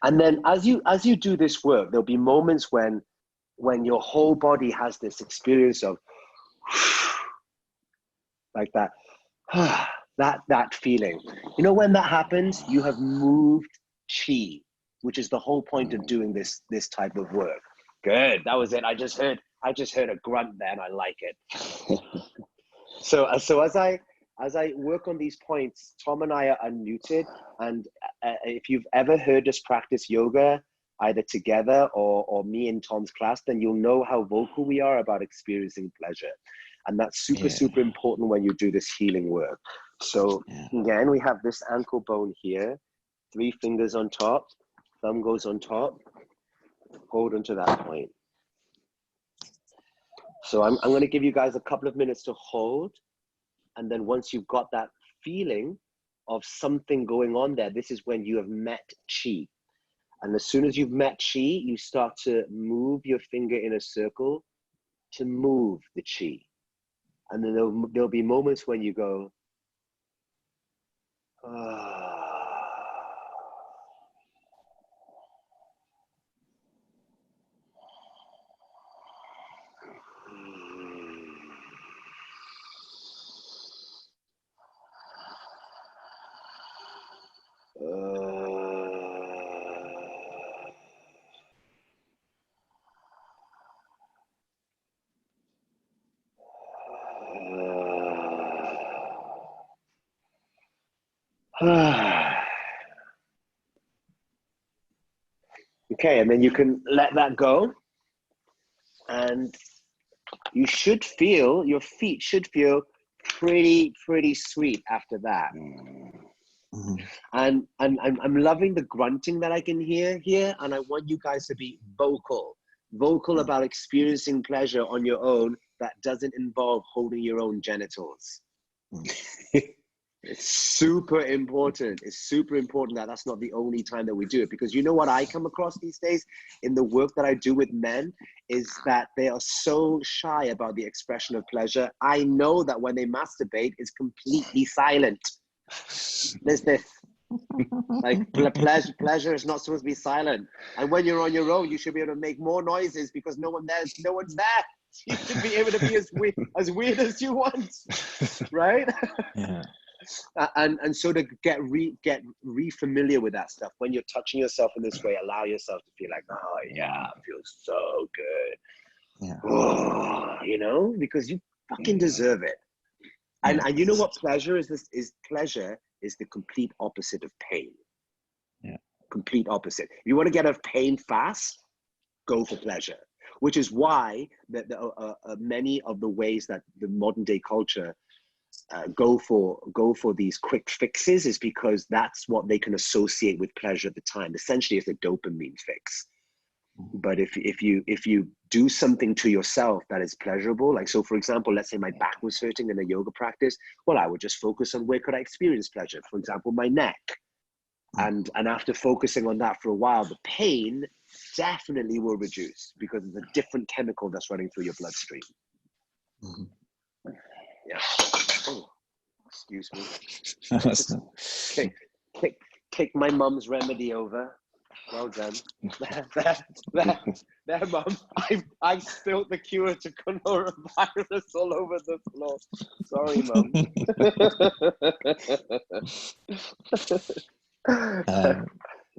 And then as you do this work, there'll be moments when your whole body has this experience of like that, that feeling. You know, when that happens, you have moved chi, which is the whole point of doing this type of work. Good, that was it. I just heard I just heard a grunt there and I like it. So as I work on these points, Tom and I are unmuted. And if you've ever heard us practice yoga, either together or me in Tom's class, then you'll know how vocal we are about experiencing pleasure. And that's super important when you do this healing work. So again, we have this ankle bone here, 3 fingers on top, thumb goes on top, hold onto that point. So I'm going to give you guys a couple of minutes to hold. And then once you've got that feeling of something going on there, this is when you have met chi. And as soon as you've met chi, you start to move your finger in a circle to move the chi. And then there'll be moments when you go, okay, and then you can let that go. And you should feel, your feet should feel pretty sweet after that. And I'm loving the grunting that I can hear here. And I want you guys to be vocal about experiencing pleasure on your own that doesn't involve holding your own genitals. It's super important. It's super important that that's not the only time that we do it, because you know what I come across these days in the work that I do with men is that they are so shy about the expression of pleasure. I know that when they masturbate, it's completely silent. There's this, like, pleasure is not supposed to be silent. And when you're on your own, you should be able to make more noises because no one's there. You should be able to be as weird as you want, right? Yeah. And so to get re-familiar with that stuff, when you're touching yourself in this way, allow yourself to feel like, oh yeah, it feels so good. Yeah. Oh, you know, because you fucking deserve it. And you know what pleasure is? Pleasure is the complete opposite of pain. Yeah. Complete opposite. If you want to get out of pain fast, go for pleasure. Which is why many of the ways that the modern day culture go for these quick fixes is because that's what they can associate with pleasure at the time. Essentially, it's a dopamine fix. But if you do something to yourself that is pleasurable, like, so for example, let's say my back was hurting in a yoga practice, well, I would just focus on where could I experience pleasure. For example, my neck. And after focusing on that for a while, the pain definitely will reduce because it's a different chemical that's running through your bloodstream. Yeah. Oh, excuse me. Kick my mum's remedy over. Well done. There, mum. I've spilled the cure to coronavirus all over the floor. Sorry, mum.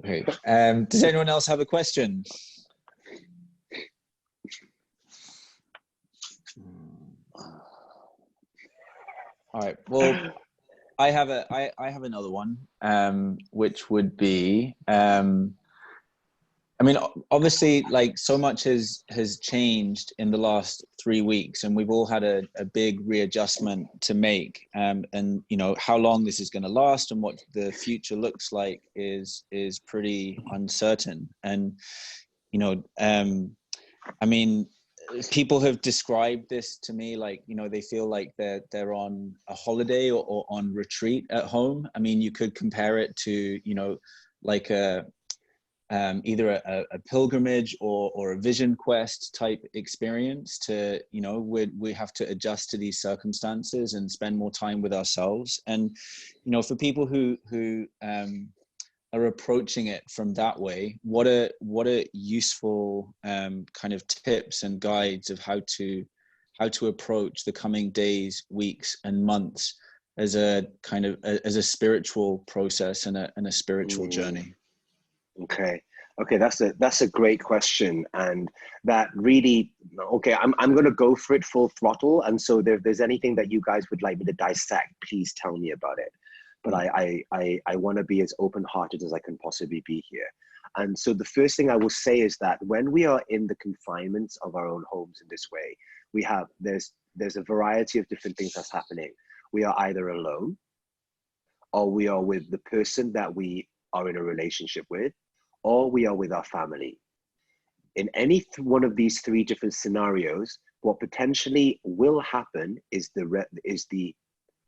Great. Does anyone else have a question? All right. Well, I have another one, which would be, I mean, obviously, like, so much has changed in the last 3 weeks, and we've all had a big readjustment to make. And you know, how long this is going to last and what the future looks like is pretty uncertain. And you know, I mean, people have described this to me like, you know, they feel like they're on a holiday or on retreat at home. I mean, you could compare it to, you know, like either a pilgrimage or a vision quest type experience to, you know, we have to adjust to these circumstances and spend more time with ourselves. And, you know, for people who are approaching it from that way, what are useful kind of tips and guides of how to approach the coming days, weeks, and months as a kind of as a spiritual process and a spiritual journey? Okay. Okay, that's a great question, and that really, okay, I'm going to go for it full throttle. And so if there's anything that you guys would like me to dissect, please tell me about it. But I want to be as open-hearted as I can possibly be here. And so the first thing I will say is that when we are in the confinements of our own homes in this way, there's a variety of different things that's happening. We are either alone, or we are with the person that we are in a relationship with, or we are with our family. In any one of these three different scenarios, what potentially will happen is the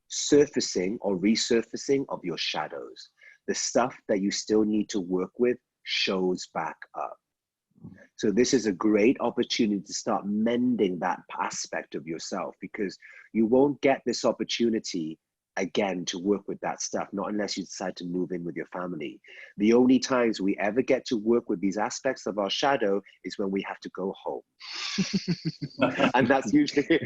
surfacing or resurfacing of your shadows. The stuff that you still need to work with shows back up. So this is a great opportunity to start mending that aspect of yourself, because you won't get this opportunity again to work with that stuff, not unless you decide to move in with your family. The only times we ever get to work with these aspects of our shadow is when we have to go home. And that's usually,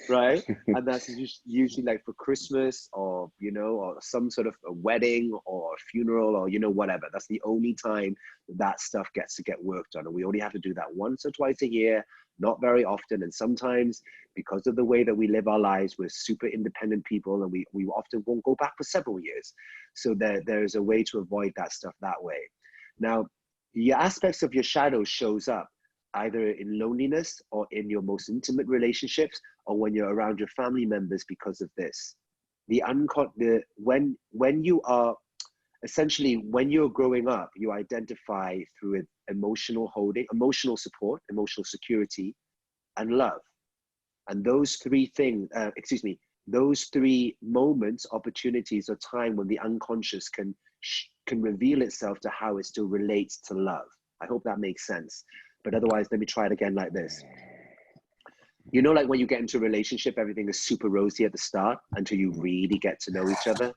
right? And that's usually like for Christmas, or, you know, or some sort of a wedding or a funeral, or, you know, whatever. That's the only time that stuff gets to get worked on. And we only have to do that once or twice a year, not very often. And sometimes, because of the way that we live our lives, we're super independent people, and we often won't go back for several years. So there's a way to avoid that stuff that way. Now, the aspects of your shadow shows up either in loneliness or in your most intimate relationships, or when you're around your family members because of this. When you are, essentially, when you're growing up, you identify through emotional holding, emotional support, emotional security, and love. And those three things, those three moments, opportunities, or time when the unconscious can reveal itself to how it still relates to love. I hope that makes sense. But otherwise, let me try it again like this. You know, like when you get into a relationship, everything is super rosy at the start until you really get to know each other.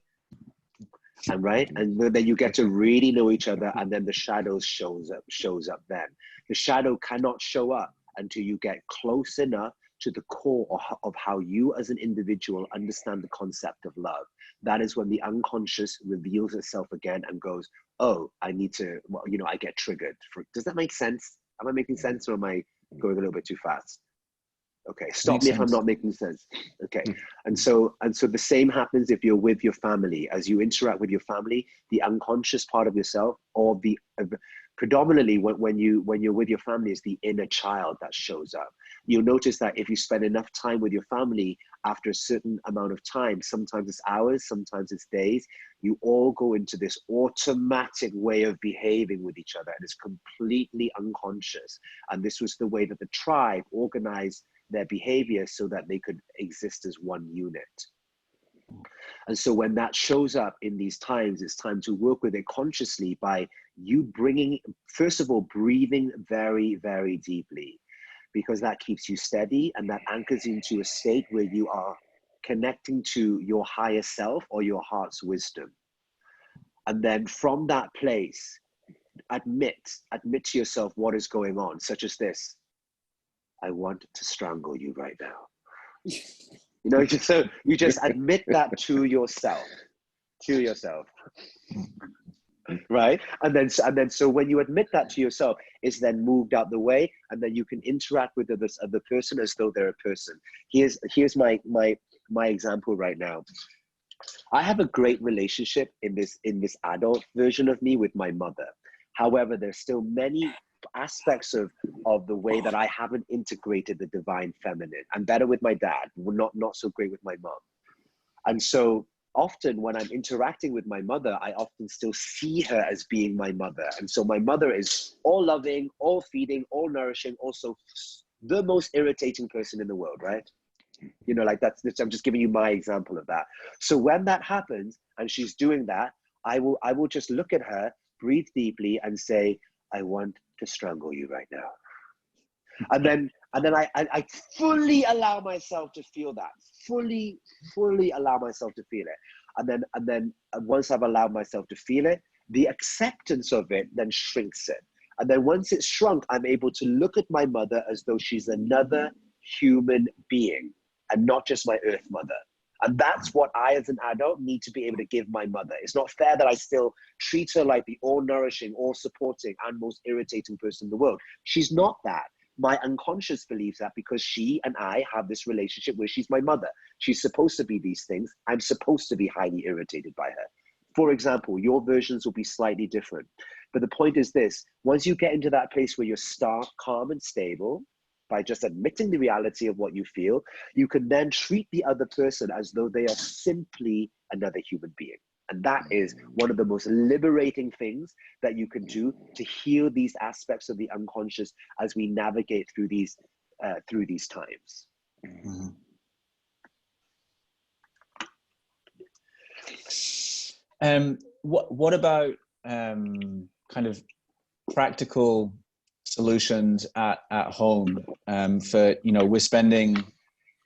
And right, and then you get to really know each other, and then the shadow shows up then. The shadow cannot show up until you get close enough to the core of how you as an individual understand the concept of love. That is when the unconscious reveals itself again and goes, oh, I need to, well, you know, I get triggered. Does that make sense? Am I making sense, or am I going a little bit too fast? Okay, stop me if I'm not making sense. Okay, and so the same happens if you're with your family. As you interact with your family, the unconscious part of yourself, or the predominantly when you're with your family, is the inner child that shows up. You'll notice that if you spend enough time with your family, after a certain amount of time, sometimes it's hours, sometimes it's days, you all go into this automatic way of behaving with each other, and it's completely unconscious. And this was the way that the tribe organized their behavior so that they could exist as one unit. And so when that shows up in these times, it's time to work with it consciously by you bringing, first of all, breathing very, very deeply, because that keeps you steady and that anchors into a state where you are connecting to your higher self or your heart's wisdom. And then from that place, admit to yourself what is going on, such as this: I want to strangle you right now. You know, you just admit that to yourself, right? And then so when you admit that to yourself, it's then moved out the way, and then you can interact with this other person as though they're a person. Here's my example right now. I have a great relationship in this adult version of me with my mother. However, there's still many aspects of the way that I haven't integrated the divine feminine. I'm better with my dad, not so great with my mom. And so often when I'm interacting with my mother, I often still see her as being my mother. And so my mother is all loving, all feeding, all nourishing, also the most irritating person in the world, right? You know, like I'm just giving you my example of that. So when that happens and she's doing that, I will just look at her, breathe deeply, and say, I want to strangle you right now. And then I fully allow myself to feel that, fully allow myself to feel it. And then once I've allowed myself to feel it, the acceptance of it then shrinks it. And then once it's shrunk, I'm able to look at my mother as though she's another human being and not just my earth mother. And that's what I, as an adult, need to be able to give my mother. It's not fair that I still treat her like the all-nourishing, all-supporting, and most irritating person in the world. She's not that. My unconscious believes that because she and I have this relationship where she's my mother. She's supposed to be these things. I'm supposed to be highly irritated by her. For example, your versions will be slightly different. But the point is this: once you get into that place where you're stark, calm, and stable, by just admitting the reality of what you feel, you can then treat the other person as though they are simply another human being. And that is one of the most liberating things that you can do to heal these aspects of the unconscious as we navigate through these times. What about kind of practical solutions at home for, you know, we're spending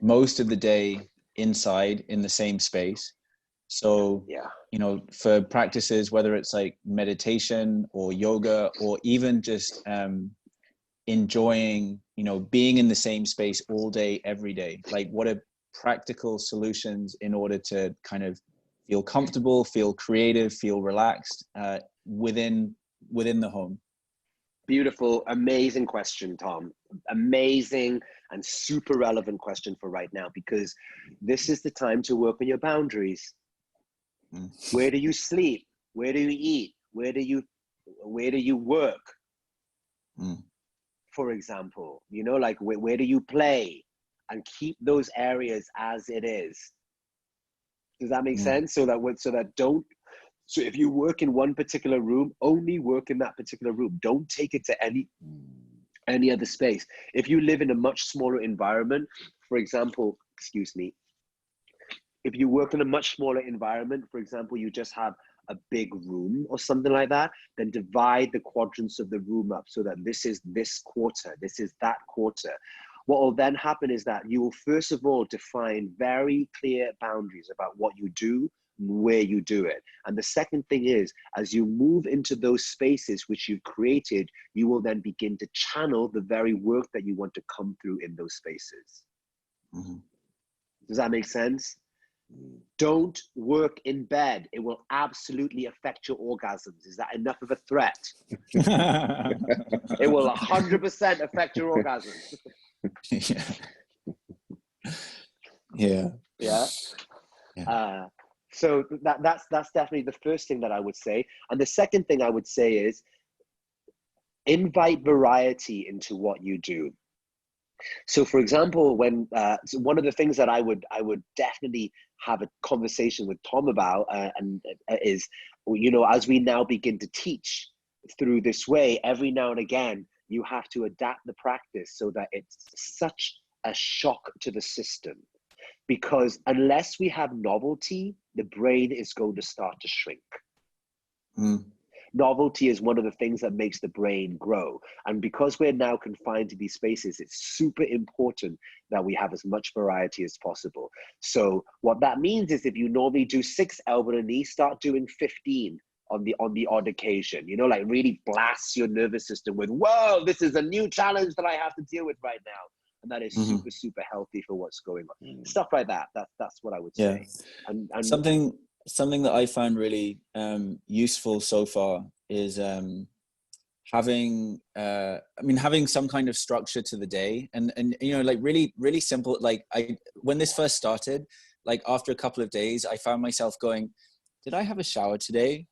most of the day inside in the same space. So, you know, for practices, whether it's like meditation or yoga, or even just enjoying, you know, being in the same space all day, every day, like what are practical solutions in order to kind of feel comfortable, feel creative, feel relaxed within the home? Beautiful, amazing question, Tom. Amazing and super relevant question for right now, because this is the time to work on your boundaries. Where do you sleep? Where do you eat? Where do you work? For example, you know, like where do you play? And keep those areas as it is. Does that make sense? So if you work in one particular room, only work in that particular room. Don't take it to any other space. If you live in a much smaller environment, for example, if you work in a much smaller environment, for example, you just have a big room or something like that, then divide the quadrants of the room up so that this is this quarter, this is that quarter. What will then happen is that you will first of all define very clear boundaries about what you do, where you do it. And the second thing is, as you move into those spaces which you've created, you will then begin to channel the very work that you want to come through in those spaces. Does that make sense? Don't work in bed. It will absolutely affect your orgasms. Is that enough of a threat? It will 100% affect your orgasms. So that's definitely the first thing that I would say. And the second thing I would say is invite variety into what you do. So for example, when one of the things that I would definitely have a conversation with Tom about is, you know, as we now begin to teach through this way, every now and again, you have to adapt the practice so that it's such a shock to the system. Because unless we have novelty, the brain is going to start to shrink. Novelty is one of the things that makes the brain grow. And because we're now confined to these spaces, it's super important that we have as much variety as possible. So what that means is if you normally do 6 elbow to knee, start doing 15 on the odd occasion. You know, like really blast your nervous system with, whoa, this is a new challenge that I have to deal with right now. And that is super, super healthy for what's going on. Stuff like that. That's what I would say. And something that I found really useful so far is having some kind of structure to the day, and you know, like really simple. Like when this first started, like after a couple of days, I found myself going, did I have a shower today?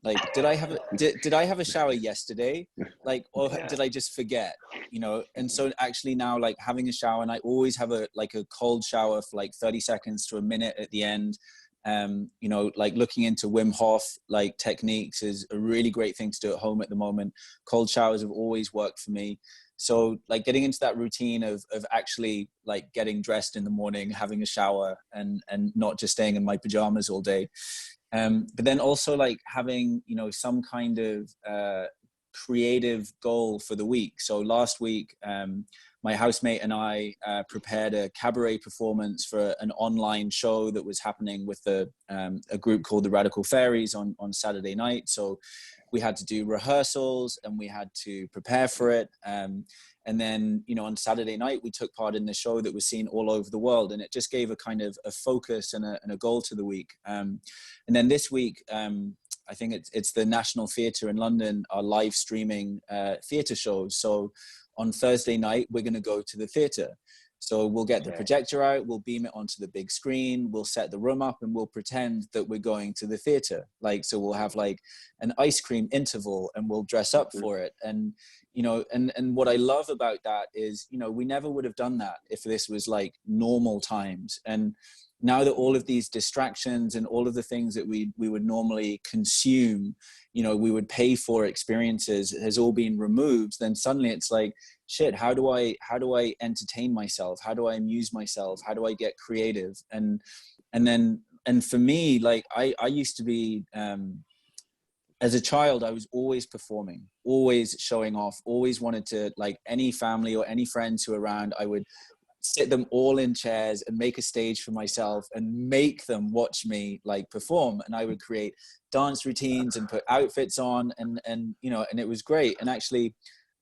Like, did I have a shower yesterday? Like, or did I just forget? You know, and so actually now, like having a shower, and I always have a cold shower for like 30 seconds to a minute at the end. You know, like looking into Wim Hof like techniques is a really great thing to do at home at the moment. Cold showers have always worked for me. So like getting into that routine of actually like getting dressed in the morning, having a shower, and not just staying in my pajamas all day. But then also like having, you know, some kind of creative goal for the week. So last week, my housemate and I prepared a cabaret performance for an online show that was happening with a group called the Radical Fairies on Saturday night. So we had to do rehearsals and we had to prepare for it. And then, you know, on Saturday night, we took part in the show that was seen all over the world. And it just gave a kind of a focus and a goal to the week. And then this week, I think it's the National Theatre in London are live streaming theatre shows. So on Thursday night, we're going to go to the theatre. So we'll get the projector out, we'll beam it onto the big screen, we'll set the room up, and we'll pretend that we're going to the theatre. Like, so we'll have like an ice cream interval and we'll dress up for it. And, you know, and what I love about that is, you know, we never would have done that if this was like normal times. And now that all of these distractions and all of the things that we would normally consume, you know, we would pay for experiences, has all been removed, then suddenly it's like, shit, how do I entertain myself? How do I amuse myself? How do I get creative? And for me, like I used to be, as a child, I was always performing, always showing off, always wanted to, like, any family or any friends who were around, I would sit them all in chairs and make a stage for myself and make them watch me like perform. And I would create dance routines and put outfits on and you know, and it was great. And actually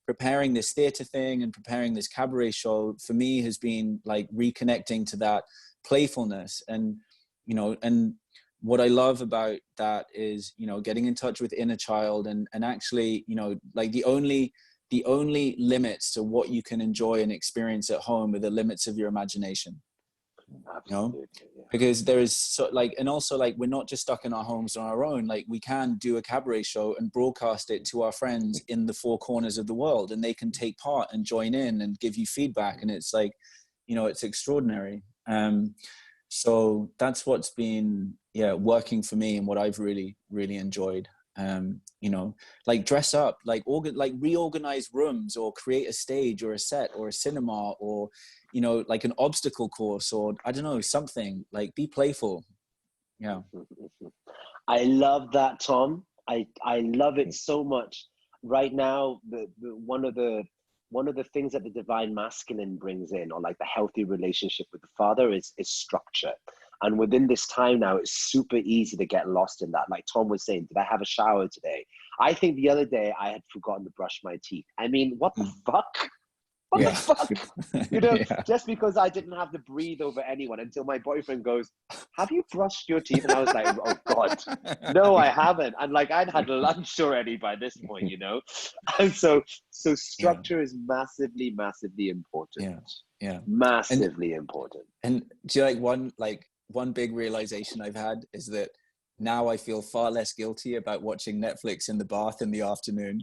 preparing this theater thing and preparing this cabaret show for me has been like reconnecting to that playfulness. And, you know, and what I love about that is, you know, getting in touch with inner child and actually, you know, like the only limits to what you can enjoy and experience at home are the limits of your imagination. You know, because there is so like, and also like, we're not just stuck in our homes on our own. Like, we can do a cabaret show and broadcast it to our friends in the four corners of the world, and they can take part and join in and give you feedback. And it's like, you know, it's extraordinary. So that's what's been, working for me and what I've really, really enjoyed. You know, like dress up, like reorganize rooms or create a stage or a set or a cinema or, you know, like an obstacle course or I don't know, something like be playful. Yeah. I love that, Tom. I love it so much. Right now, one of the things that the divine masculine brings in, or like the healthy relationship with the father, is structure. And within this time now, it's super easy to get lost in that. Like Tom was saying, did I have a shower today? I think the other day I had forgotten to brush my teeth. I mean, what the fuck? What the fuck? You know, just because I didn't have to breathe over anyone until my boyfriend goes, have you brushed your teeth? And I was like, oh God, no, I haven't. And like, I'd had lunch already by this point, you know? And so structure is massively, massively important. Yeah. Massively important. And do you like one big realization I've had is that now I feel far less guilty about watching Netflix in the bath in the afternoon.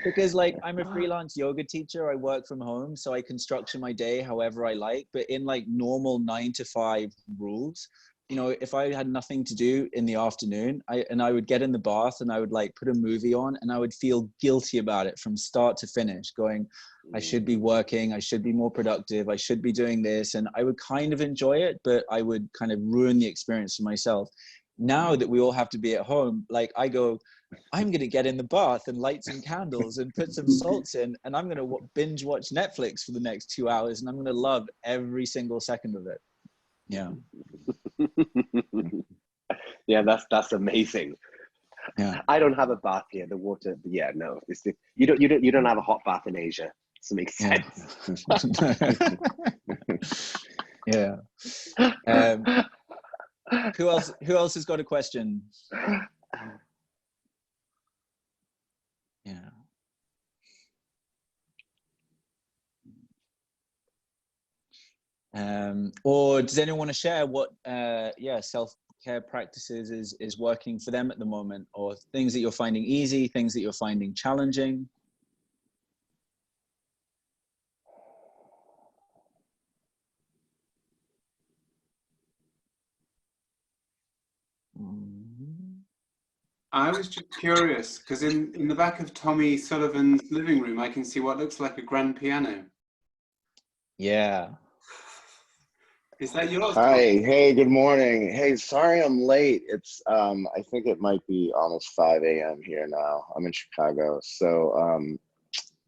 Because like, I'm a freelance yoga teacher. I work from home, so I can structure my day however I like. But in like normal 9 to 5 rules, you know, if I had nothing to do in the afternoon, I would get in the bath and I would like put a movie on and I would feel guilty about it from start to finish, going, I should be working, I should be more productive, I should be doing this. And I would kind of enjoy it, but I would kind of ruin the experience for myself. Now that we all have to be at home, like I go, I'm going to get in the bath and light some candles and put some salts in, and I'm going to binge watch Netflix for the next 2 hours, and I'm going to love every single second of it. Yeah. Yeah, that's amazing. Yeah. I don't have a bath here. The water, yeah, no. You don't have a hot bath in Asia. Does it make sense? Yeah. Who else has got a question? Yeah. Or does anyone want to share what self-care practices is working for them at the moment, or things that you're finding easy, things that you're finding challenging? I was just curious because in the back of Tommy Sullivan's living room, I can see what looks like a grand piano. Yeah. Is that yours? Hi, hey, good morning. Hey, sorry I'm late. It's I think it might be almost 5 a.m. here now. I'm in Chicago. So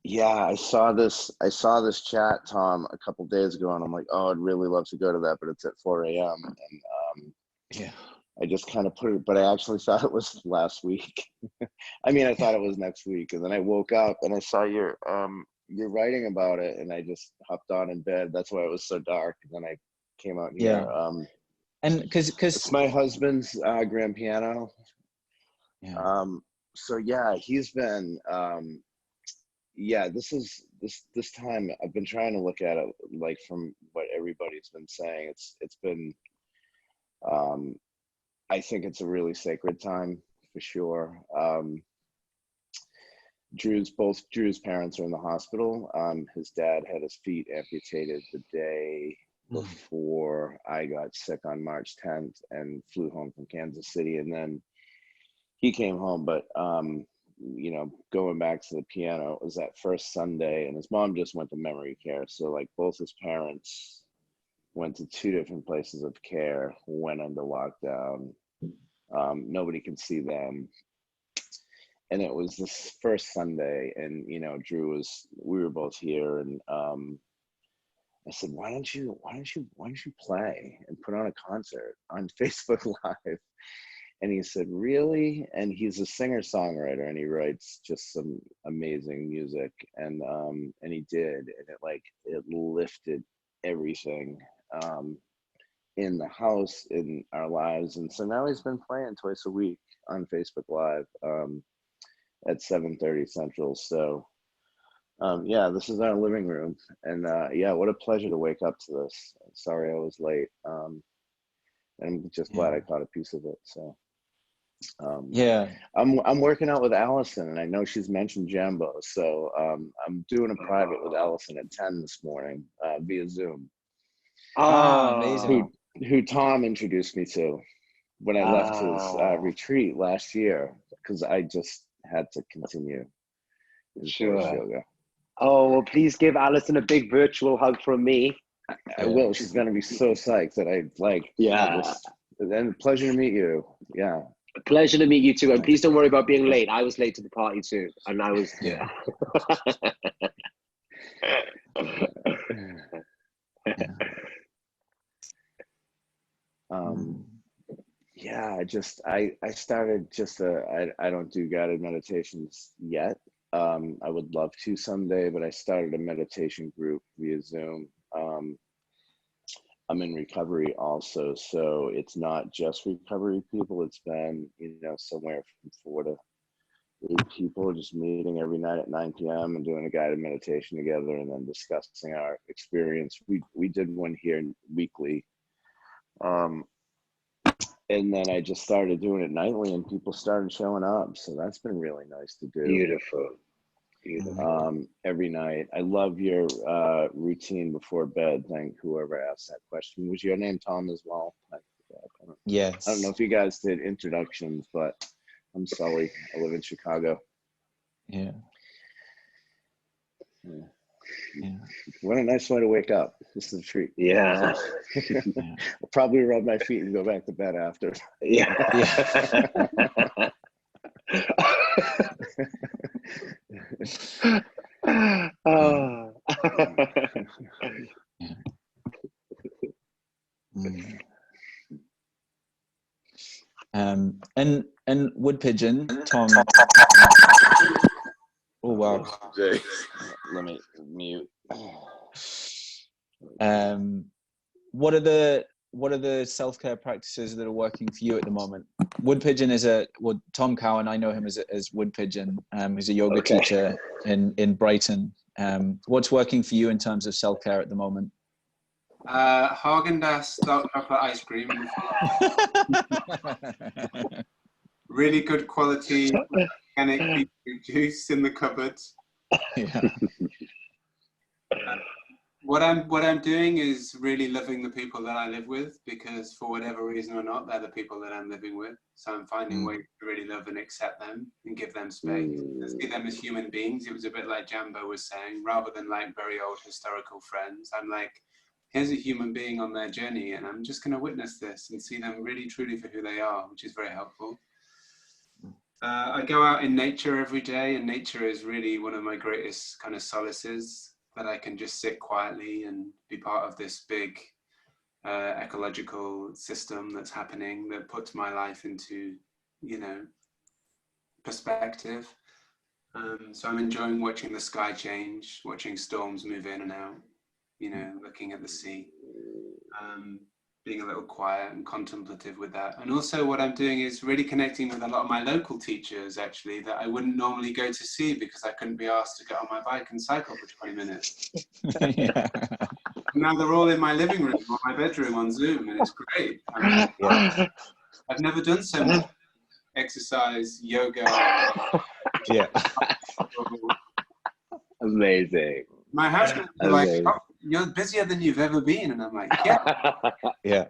yeah, I saw this chat, Tom, a couple days ago, and I'm like, oh, I'd really love to go to that, but it's at 4 a.m. And yeah. I just kind of put it, but I actually thought it was last week. I mean, I thought it was next week, and then I woke up and I saw your writing about it, and I just hopped on in bed. That's why it was so dark. And then I came out here. And because it's my husband's grand piano. Yeah. So yeah, he's been this time I've been trying to look at it like from what everybody's been saying. It's been I think it's a really sacred time for sure. Both Drew's parents are in the hospital. His dad had his feet amputated the day before I got sick on March 10th and flew home from Kansas City, and then he came home. But you know, going back to the piano, it was that first Sunday, and his mom just went to memory care. So like both his parents went to 2 different places of care, went under lockdown. Nobody could see them. And it was this first Sunday, and you know, we were both here, and I said, why don't you play and put on a concert on Facebook Live? And he said, really? And he's a singer-songwriter, and he writes just some amazing music, and he did, and it lifted everything in the house, in our lives. And so now he's been playing twice a week on Facebook Live at 7:30 Central. So yeah, this is our living room, and yeah, what a pleasure to wake up to this. Sorry I was late. I'm just glad I caught a piece of it. So yeah, I'm working out with Allison, and I know she's mentioned Jambo, so I'm doing a private with Allison at 10 this morning via Zoom. Amazing. Who Tom introduced me to when I left his retreat last year, because I just had to continue in Forrest Yoga. Oh, well, please give Alison a big virtual hug from me. I will. She's going to be so psyched that and pleasure to meet you. Yeah. Pleasure to meet you too. And please don't worry about being late. I was late to the party too. And I was, yeah. I started I don't do guided meditations yet. I would love to someday, but I started a meditation group via Zoom. I'm in recovery also, so it's not just recovery people. It's been, you know, somewhere from 4 to 8 people just meeting every night at 9 p.m. and doing a guided meditation together, and then discussing our experience. We did one here weekly. And then I just started doing it nightly, and people started showing up. So that's been really nice to do. Beautiful. Every night. I love your routine before bed. Thank whoever asked that question. Was your name Tom as well? Yes. I don't know if you guys did introductions, but I'm Sully. I live in Chicago. Yeah. What a nice way to wake up. This is a treat. Yeah. I'll probably rub my feet and go back to bed after. Yeah. And wood pigeon, Tom. Oh wow. Let me mute. What are the self-care practices that are working for you at the moment? Wood pigeon is Tom Cowan, I know him as Wood Pigeon, who's a yoga teacher in Brighton. What's working for you in terms of self-care at the moment? Haagen-Dazs dark chocolate ice cream. Really good quality organic beetroot juice in the cupboard. Yeah. What I'm doing is really loving the people that I live with, because for whatever reason or not, they're the people that I'm living with. So I'm finding ways to really love and accept them and give them space, and see them as human beings. It was a bit like Jambo was saying, rather than like very old historical friends. I'm like, here's a human being on their journey, and I'm just going to witness this and see them really truly for who they are, which is very helpful. I go out in nature every day, and nature is really one of my greatest kind of solaces, that I can just sit quietly and be part of this big ecological system that's happening that puts my life into, you know, perspective. So I'm enjoying watching the sky change, watching storms move in and out, you know, looking at the sea, being a little quiet and contemplative with that. And also what I'm doing is really connecting with a lot of my local teachers, actually, that I wouldn't normally go to see because I couldn't be asked to get on my bike and cycle for 20 minutes. Yeah. Now they're all in my living room or my bedroom on Zoom, and it's great. Yeah. I've never done so much exercise, yoga. Yeah. Amazing. My housemate was like, oh, you're busier than you've ever been. And I'm like, yeah. Yeah.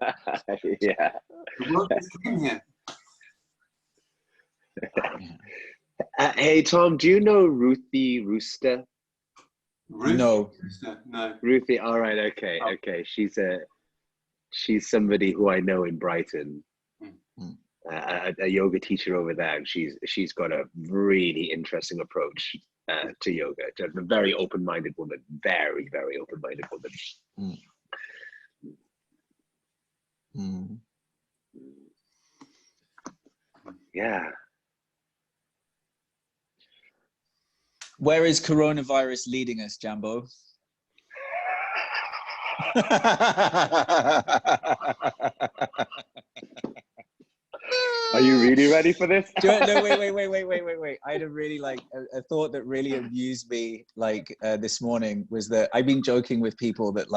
Yeah. The world is clean here. Hey, Tom, do you know Ruthie Rooster? Ruth? No. No. Ruthie, all right, okay, Oh. okay. She's somebody who I know in Brighton, a yoga teacher over there, and she's got a really interesting approach to yoga. Just a very open-minded woman, very, very open-minded woman. Yeah. Where is coronavirus leading us, Jambo? Are you really ready for this? No, wait. I had a really a thought that really amused me this morning was that I've been joking with people that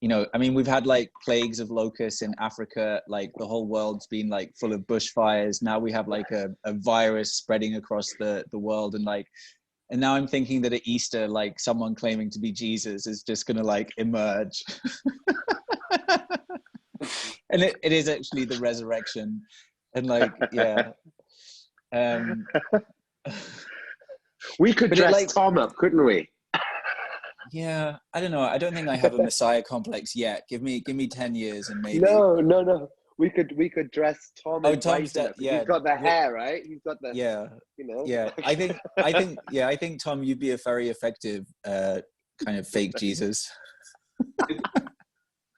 you know, I mean, we've had plagues of locusts in Africa, the whole world's been full of bushfires. Now we have a virus spreading across the world, and now I'm thinking that at Easter, someone claiming to be Jesus is just gonna emerge. And it is actually the resurrection. And yeah. We could dress Tom up, couldn't we? Yeah, I don't know. I don't think I have a Messiah complex yet. Give me 10 years and maybe. No. We could dress Tom. Oh, Tom's that. Yeah, he's got the hair, right? He's got the. Yeah. You know. Yeah, I think Tom, you'd be a very effective kind of fake Jesus.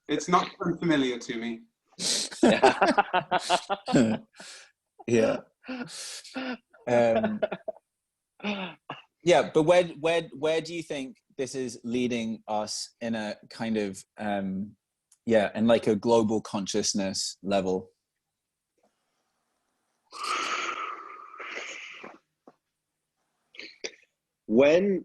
It's not unfamiliar to me. Yeah. Yeah, but where do you think this is leading us in a kind of in a global consciousness level? When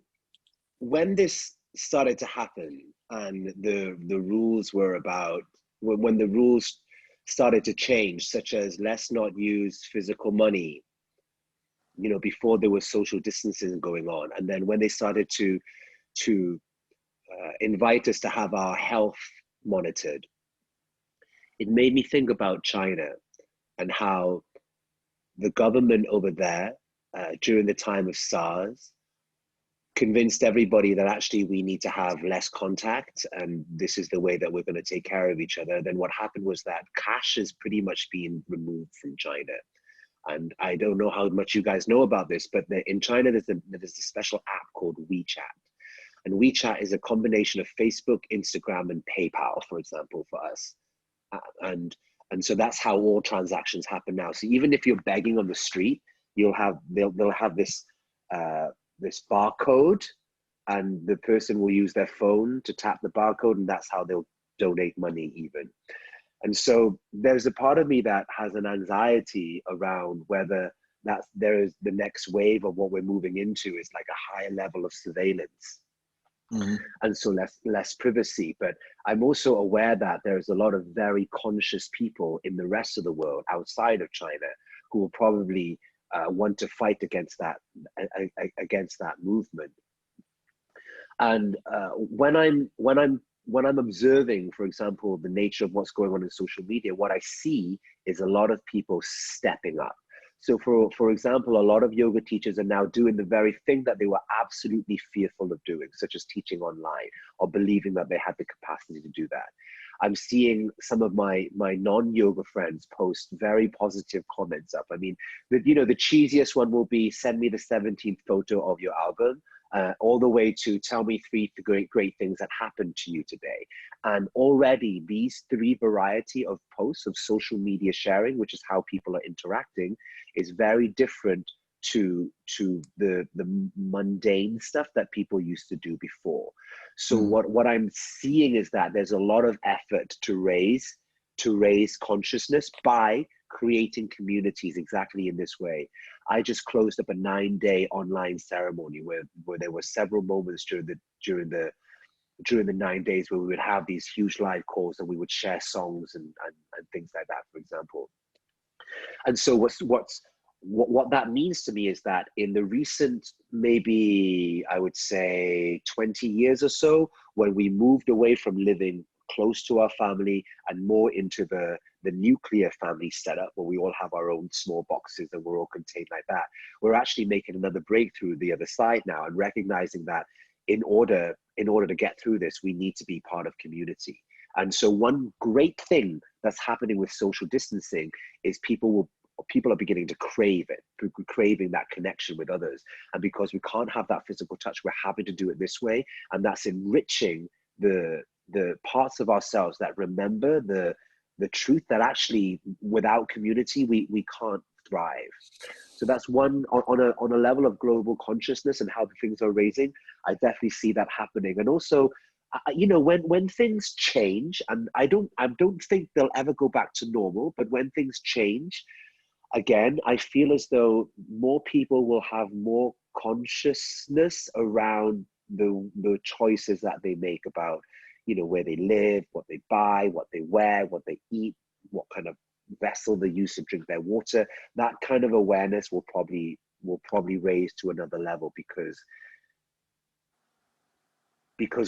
this started to happen and the rules were about when the rules started to change, such as let's not use physical money, you know, before there was social distancing going on, and then when they started to invite us to have our health monitored, it made me think about China and how the government over there during the time of SARS convinced everybody that actually we need to have less contact and this is the way that we're going to take care of each other. Then what happened was that cash is pretty much being removed from China. And I don't know how much you guys know about this, but in China, there's a special app called WeChat. And WeChat is a combination of Facebook, Instagram, and PayPal, for example, for us. And so that's how all transactions happen now. So even if you're begging on the street, they'll have this this barcode, and the person will use their phone to tap the barcode, and that's how they'll donate money even. And so there's a part of me that has an anxiety around whether there is the next wave of what we're moving into is like a higher level of surveillance. Mm-hmm. And so less privacy. But I'm also aware that there's a lot of very conscious people in the rest of the world outside of China who will probably want to fight against that movement. And when I'm observing, for example, the nature of what's going on in social media, what I see is a lot of people stepping up. So for example, a lot of yoga teachers are now doing the very thing that they were absolutely fearful of doing, such as teaching online or believing that they had the capacity to do that. I'm seeing some of my non-yoga friends post very positive comments up. I mean, the cheesiest one will be, send me the 17th photo of your album. all the way to tell me 3 great things that happened to you today. And already these 3 variety of posts of social media sharing, which is how people are interacting, is very different to the mundane stuff that people used to do before. So what I'm seeing is that there's a lot of effort to raise consciousness by creating communities exactly in this way. I just closed up a 9-day online ceremony where there were several moments during the 9 days where we would have these huge live calls and we would share songs and things like that, for example. And so what that means to me is that in the recent, maybe I would say 20 years or so, when we moved away from living close to our family and more into the nuclear family setup where we all have our own small boxes and we're all contained like that, we're actually making another breakthrough the other side now and recognizing that in order to get through this, we need to be part of community. And so one great thing that's happening with social distancing is people are beginning to crave it, craving that connection with others. And because we can't have that physical touch, we're having to do it this way. And that's enriching the parts of ourselves that remember the truth that actually without community, we can't thrive. So that's one on a level of global consciousness and how the things are raising. I definitely see that happening. And also, you know, when things change, and I don't think they'll ever go back to normal, but when things change, again, I feel as though more people will have more consciousness around the choices that they make about, you know, where they live, what they buy, what they wear, what they eat, what kind of vessel they use to drink their water. That kind of awareness will probably raise to another level because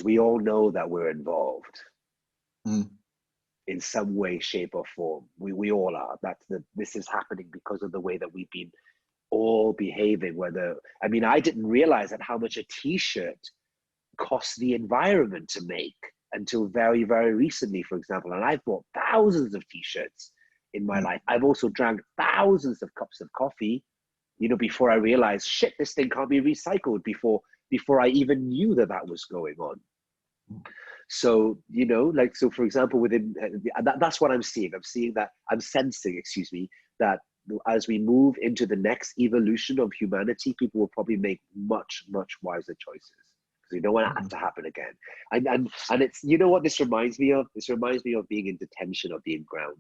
we all know that we're involved in some way, shape, or form. We all are. This is happening because of the way that we've been all behaving. I mean, I didn't realize that how much a t-shirt costs the environment to make until very, very recently, for example. And I've bought thousands of t-shirts in my life. I've also drank thousands of cups of coffee, you know, before I realized, shit, this thing can't be recycled, before I even knew that was going on. So, you know, like, so for example, that's what I'm seeing. I'm sensing, that as we move into the next evolution of humanity, people will probably make much, much wiser choices. Because we don't want that to happen again. And it's, you know what this reminds me of? This reminds me of being in detention or being grounded.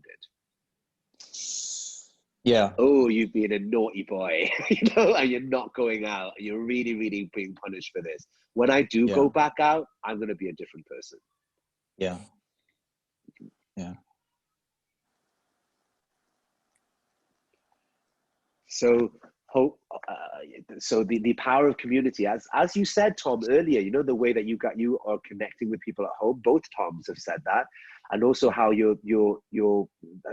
Yeah. Oh, you've been a naughty boy, you know, and you're not going out. You're really, really being punished for this. When I do go back out, I'm going to be a different person. Yeah. Yeah. So the power of community, as you said, Tom, earlier, you know, the way that you are connecting with people at home. Both Toms have said that. And also how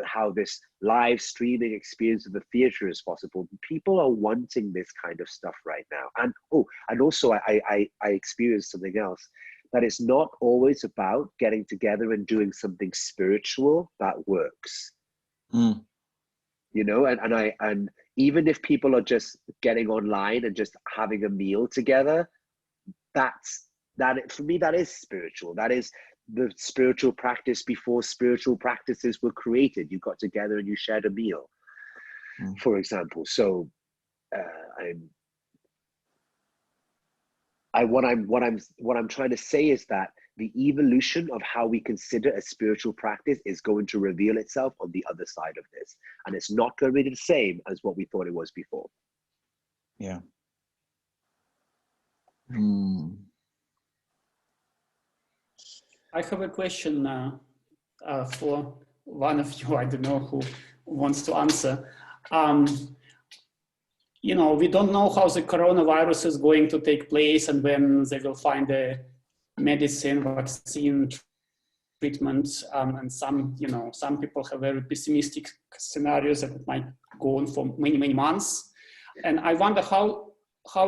how this live streaming experience of the theater is possible. People are wanting this kind of stuff right now. And also I experienced something else, that it's not always about getting together and doing something spiritual that works. You know, and even if people are just getting online and just having a meal together, for me, that is spiritual. That is the spiritual practice before spiritual practices were created. You got together and you shared a meal, for example. So what I'm trying to say is that the evolution of how we consider a spiritual practice is going to reveal itself on the other side of this. And it's not going to be the same as what we thought it was before. Yeah. I have a question for one of you. I don't know who wants to answer. You know, we don't know how the coronavirus is going to take place and when they will find a medicine, vaccine, treatment, and some people have very pessimistic scenarios that it might go on for many, many months. And I wonder how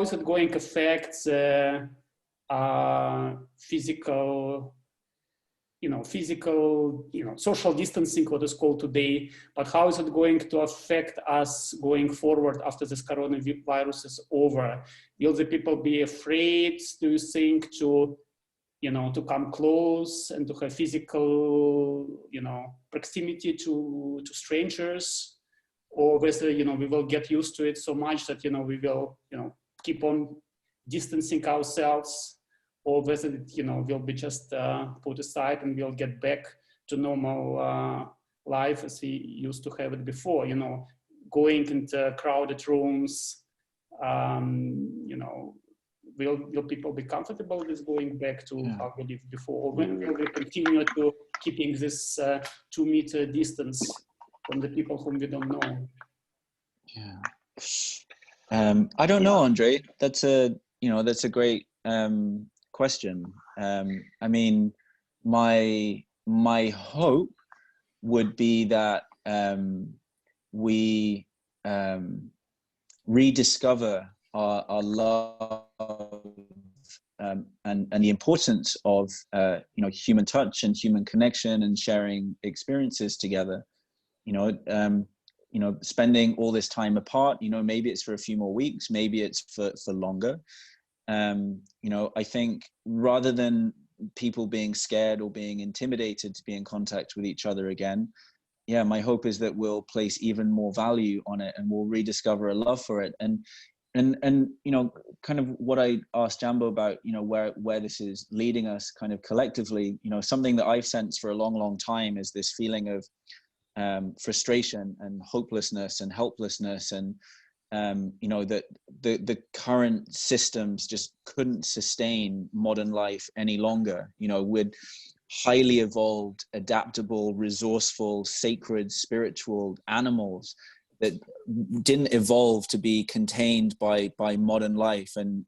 is it going to affect the physical physical, social distancing, what is called today, but how is it going to affect us going forward after this coronavirus is over? Will the people be afraid, do you think, to come close and to have physical, proximity to strangers? Or whether, we will get used to it so much that, we will, keep on distancing ourselves, or whether it, will be just put aside and we'll get back to normal life as we used to have it before, going into crowded rooms, will people be comfortable with going back to how we lived before? Or will we continue to keeping this 2-meter distance from the people whom we don't know? I don't know, Andre. That's a great question. I mean, my hope would be that we rediscover our love and the importance of human touch and human connection and sharing experiences together. Spending all this time apart, maybe it's for a few more weeks, maybe it's for longer. I think rather than people being scared or being intimidated to be in contact with each other again, my hope is that we'll place even more value on it and we'll rediscover a love for it. And kind of what I asked Jambo about, where this is leading us kind of collectively, something that I've sensed for a long time is this feeling of frustration and hopelessness and helplessness, and that the current systems just couldn't sustain modern life any longer. With highly evolved, adaptable, resourceful, sacred, spiritual animals that didn't evolve to be contained by modern life, and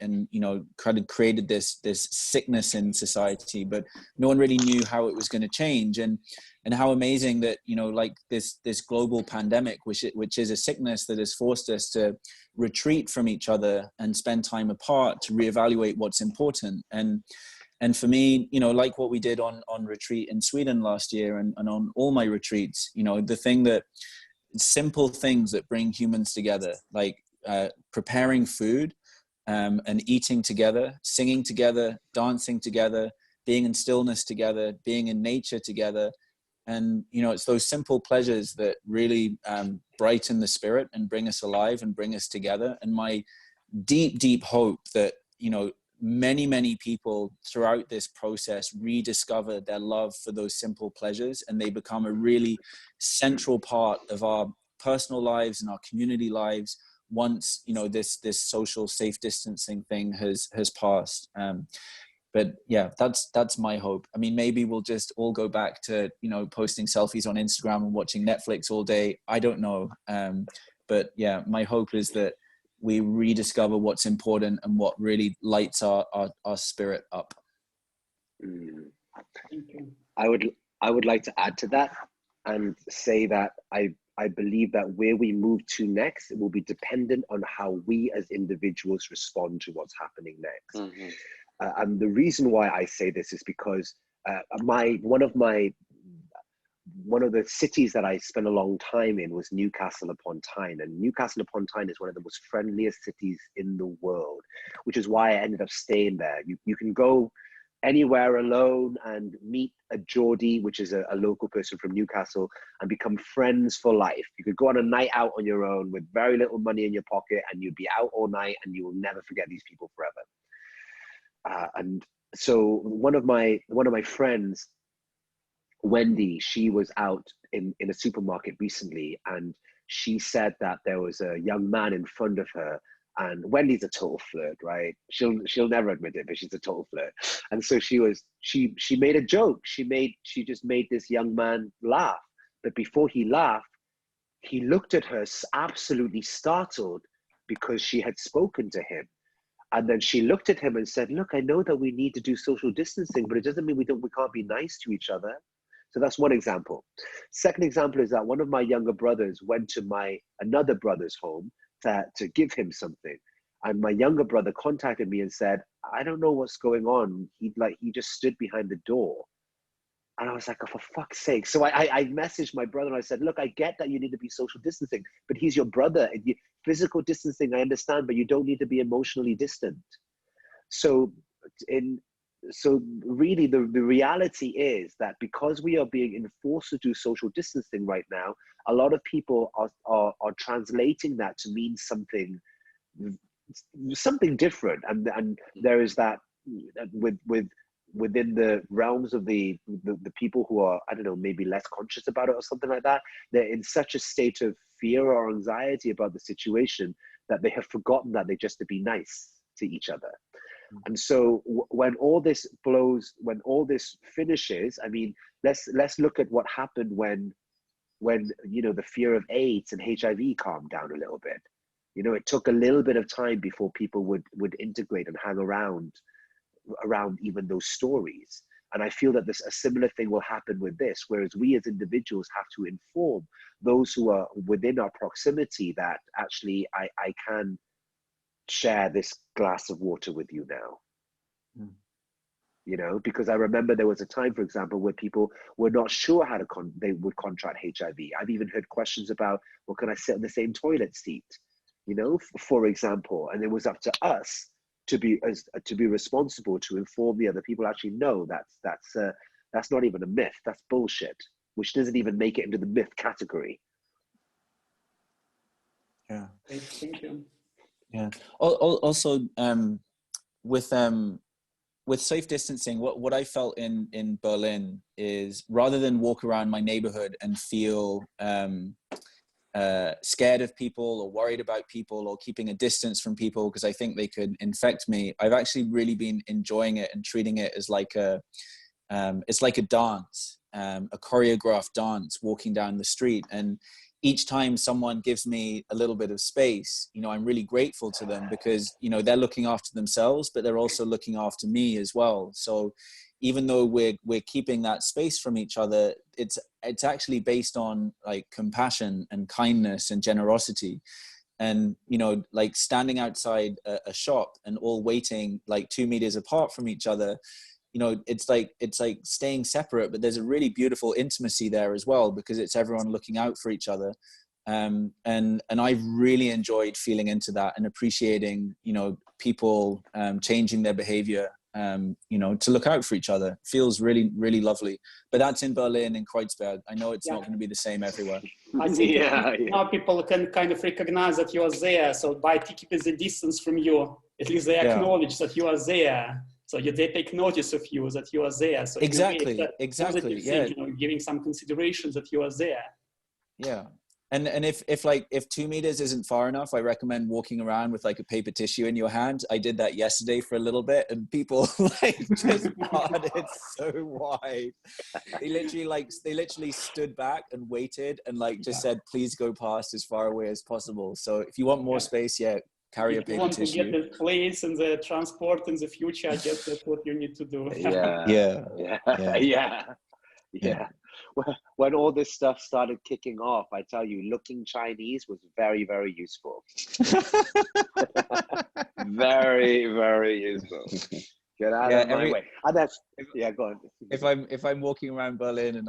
kind of created this sickness in society, but no one really knew how it was going to change. And how amazing that like this global pandemic, which is a sickness that has forced us to retreat from each other and spend time apart to reevaluate what's important. And for me, like what we did on retreat in Sweden last year, and on all my retreats, the thing that simple things that bring humans together, like preparing food and eating together, singing together, dancing together, being in stillness together, being in nature together. And, it's those simple pleasures that really brighten the spirit and bring us alive and bring us together. And my deep hope that, many people throughout this process rediscover their love for those simple pleasures, and they become a really central part of our personal lives and our community lives once, this social safe distancing thing has passed. But yeah, that's my hope. I mean, maybe we'll just all go back to, posting selfies on Instagram and watching Netflix all day. I don't know. But yeah, my hope is that we rediscover what's important and what really lights our spirit up. I would like to add to that and say that I believe that where we move to next, it will be dependent on how we as individuals respond to what's happening next. And the reason why I say this is because one of the cities that I spent a long time in was Newcastle upon Tyne, and Newcastle upon Tyne is one of the most friendliest cities in the world, which is why I ended up staying there. You can go anywhere alone and meet a Geordie, which is a local person from Newcastle, and become friends for life. You could go on a night out on your own with very little money in your pocket, and you'd be out all night, and you will never forget these people forever. And so one of my friends, Wendy, she was out in a supermarket recently, and she said that there was a young man in front of her, and Wendy's a total flirt, right? She'll never admit it, but she's a total flirt. And so she made a joke. She just made this young man laugh. But before he laughed, he looked at her absolutely startled because she had spoken to him. And then she looked at him and said, "Look, I know that we need to do social distancing, but it doesn't mean we can't be nice to each other." So that's one example. Second example is that one of my younger brothers went to another brother's home to give him something. And my younger brother contacted me and said, "I don't know what's going on. He just stood behind the door." And I was like, oh, for fuck's sake. So I messaged my brother and I said, look, I get that you need to be social distancing, but he's your brother. And physical distancing, I understand, but you don't need to be emotionally distant. So really the reality is that because we are being enforced to do social distancing right now, a lot of people are translating that to mean something different. And there is that within the realms of the people who are, I don't know, maybe less conscious about it or something like that, they're in such a state of fear or anxiety about the situation that they have forgotten that they just to be nice to each other. And so when all this finishes, I mean, let's look at what happened when the fear of AIDS and HIV calmed down a little bit. It took a little bit of time before people would integrate and hang around even those stories. And I feel that a similar thing will happen with this, whereas we as individuals have to inform those who are within our proximity that actually I can share this glass of water with you now. Because I remember there was a time, for example, where people were not sure how they would contract HIV. I've even heard questions about, well, can I sit on the same toilet seat, for example, and it was up to us to be responsible to inform the other people. Actually, no, that's not even a myth. That's bullshit, which doesn't even make it into the myth category. Yeah. Thank you. Yeah. Also, with safe distancing, what I felt in Berlin is, rather than walk around my neighborhood and feel scared of people or worried about people or keeping a distance from people because I think they could infect me, I've actually really been enjoying it and treating it as like it's like a dance, a choreographed dance, walking down the street. And each time someone gives me a little bit of space, I'm really grateful to them, because, they're looking after themselves, but they're also looking after me as well. So even though we're keeping that space from each other, it's actually based on like compassion and kindness and generosity. And, like standing outside a shop and all waiting like 2 meters apart from each other, it's like staying separate, but there's a really beautiful intimacy there as well, because it's everyone looking out for each other. And I've really enjoyed feeling into that and appreciating, people changing their behavior, to look out for each other. Feels really, really lovely. But that's in Berlin and Kreuzberg. I know it's not going to be the same everywhere. I think now people can kind of recognize that you are there. So by keeping the distance from you, at least they acknowledge that you are there. So they take notice of you, that you are there. So exactly, thing, giving some consideration that you are there. Yeah. And if 2 meters isn't far enough, I recommend walking around with like a paper tissue in your hand. I did that yesterday for a little bit, and people just parted so wide. They literally stood back and waited and just said, please go past as far away as possible. So if you want more space, carry a paper tissue. If you want to get the place and the transport in the future, I guess that's what you need to do. Yeah. When all this stuff started kicking off, I tell you, looking Chinese was very, very useful. Very, very useful. Get out of my way. And that's, go on. If I'm walking around Berlin and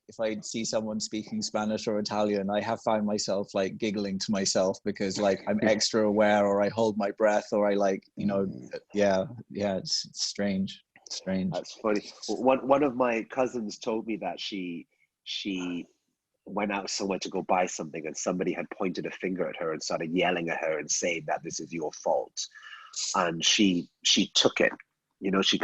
if I see someone speaking Spanish or Italian, I have found myself giggling to myself, because I'm extra aware, or I hold my breath, or it's strange. That's funny. One of my cousins told me that she went out somewhere to go buy something, and somebody had pointed a finger at her and started yelling at her and saying that this is your fault, and she took it. She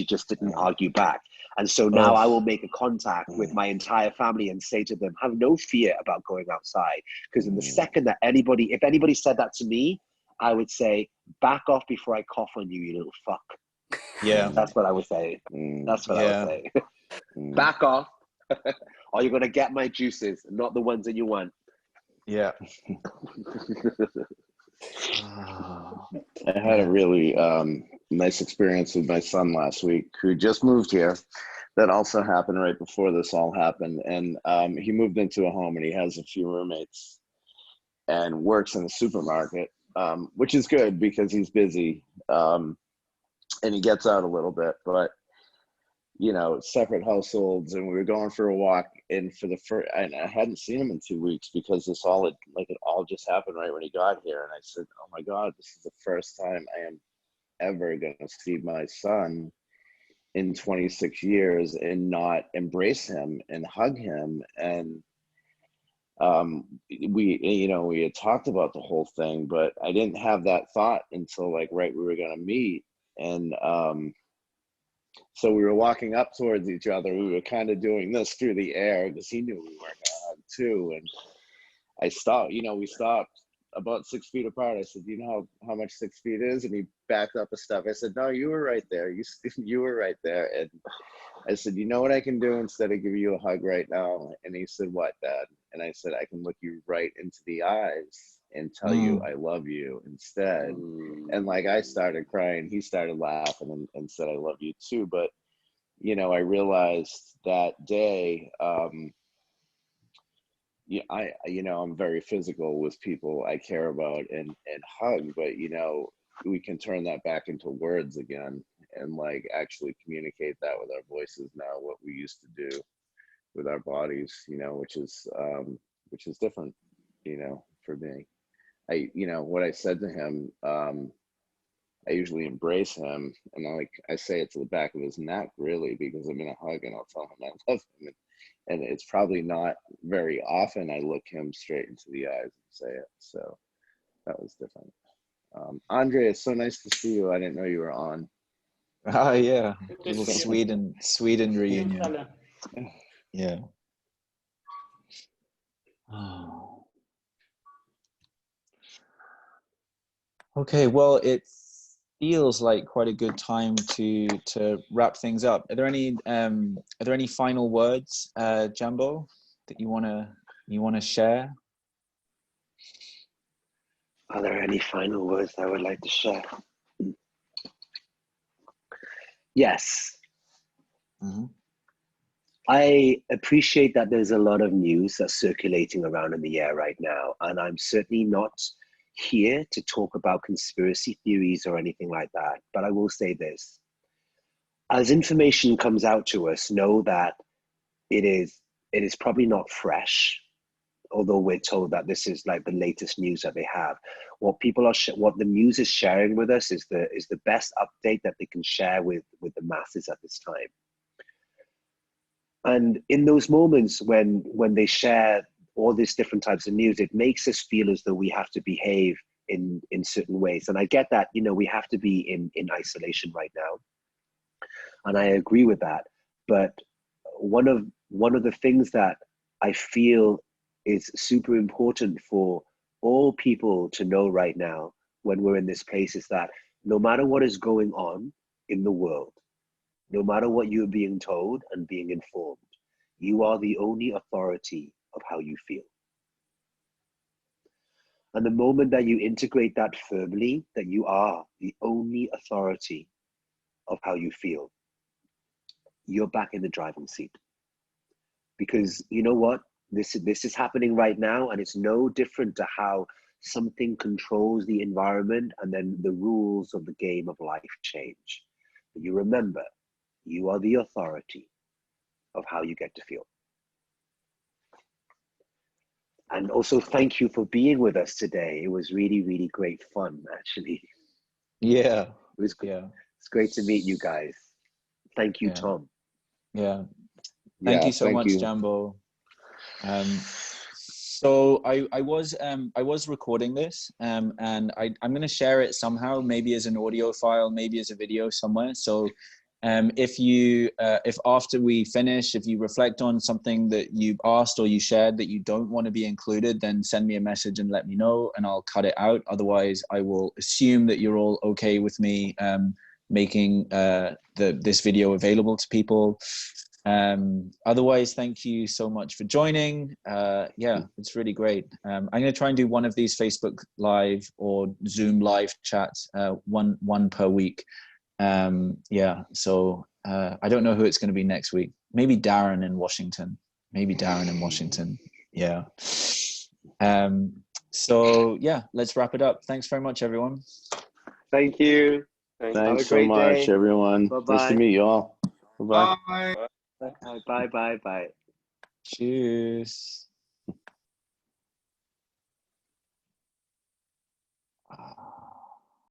just didn't argue back. And so now I will make a contact with my entire family and say to them, have no fear about going outside, because in the second that if anybody said that to me, I would say, back off before I cough on you, you little fuck. Yeah, that's what I would say. That's what I would say. Back off, or you're gonna get my juices, not the ones that you want. Yeah. I had a really nice experience with my son last week, who just moved here. That also happened right before this all happened, and he moved into a home, and he has a few roommates, and works in a supermarket, which is good because he's busy. And he gets out a little bit, but you know, separate households, and we were going for a walk, and and I hadn't seen him in 2 weeks because it all just happened right when he got here. And I said, oh my God, this is the first time I am ever going to see my son in 26 years and not embrace him and hug him. And we had talked about the whole thing, but I didn't have that thought until like right we were going to meet. And so we were walking up towards each other. We were kind of doing this through the air because he knew we weren't going to hug too. And I stopped, we stopped about 6 feet apart. I said, you know how much 6 feet is? And he backed up a step. I said, no, you were right there. You were right there. And I said, you know what I can do instead of giving you a hug right now? And he said, what, Dad? And I said, I can look you right into the eyes and tell you I love you instead. And like I started crying, he started laughing and said, I love you too. But, I realized that day, I'm very physical with people I care about and hug, but we can turn that back into words again and like actually communicate that with our voices now, what we used to do with our bodies, which is different, for me. What I said to him, I usually embrace him, and I say it to the back of his neck, really, because I'm in a hug and I'll tell him I love him. And it's probably not very often I look him straight into the eyes and say it. So that was different. Andre, it's so nice to see you. I didn't know you were on. Oh yeah, little Sweden reunion. Yeah. Oh. Okay, well, it feels like quite a good time to wrap things up. Are there any final words, Jambo, that you wanna share? Are there any final words I would like to share? Yes. Mm-hmm. I appreciate that there's a lot of news that's circulating around in the air right now, and I'm certainly not here to talk about conspiracy theories or anything like that, but I will say this. As information comes out to us, know that it is probably not fresh, although we're told that this is like the latest news that they have. What the news is sharing with us is the best update that they can share with the masses at this time. And in those moments when they share all these different types of news, it makes us feel as though we have to behave in certain ways. And I get that, we have to be in isolation right now. And I agree with that. But one of the things that I feel is super important for all people to know right now when we're in this place is that no matter what is going on in the world, no matter what you're being told and being informed, you are the only authority of how you feel. And the moment that you integrate that firmly, that you are the only authority of how you feel, you're back in the driving seat. Because you know what? This is happening right now, and it's no different to how something controls the environment and then the rules of the game of life change. But you remember, you are the authority of how you get to feel. And also thank you for being with us today. It was really, really great fun, actually. Yeah. It was great. It's great to meet you guys. Thank you, Tom. Yeah. Thank you so much, Jambo. So I was recording this, and I'm going to share it somehow, maybe as an audio file, maybe as a video somewhere. So if after we finish, if you reflect on something that you asked or you shared that you don't want to be included, then send me a message and let me know, and I'll cut it out. Otherwise, I will assume that you're all okay with me making this video available to people. Otherwise, thank you so much for joining. Yeah, it's really great. I'm going to try and do one of these Facebook Live or Zoom live chats, one per week. Yeah, so I don't know who it's going to be next week. Maybe Darren in Washington. Yeah. So yeah, let's wrap it up. Thanks very much, everyone. Thank you. Thanks so much, everyone. Bye-bye. Nice to meet you all. Bye-bye. Bye. Bye, bye, bye. Tschüss.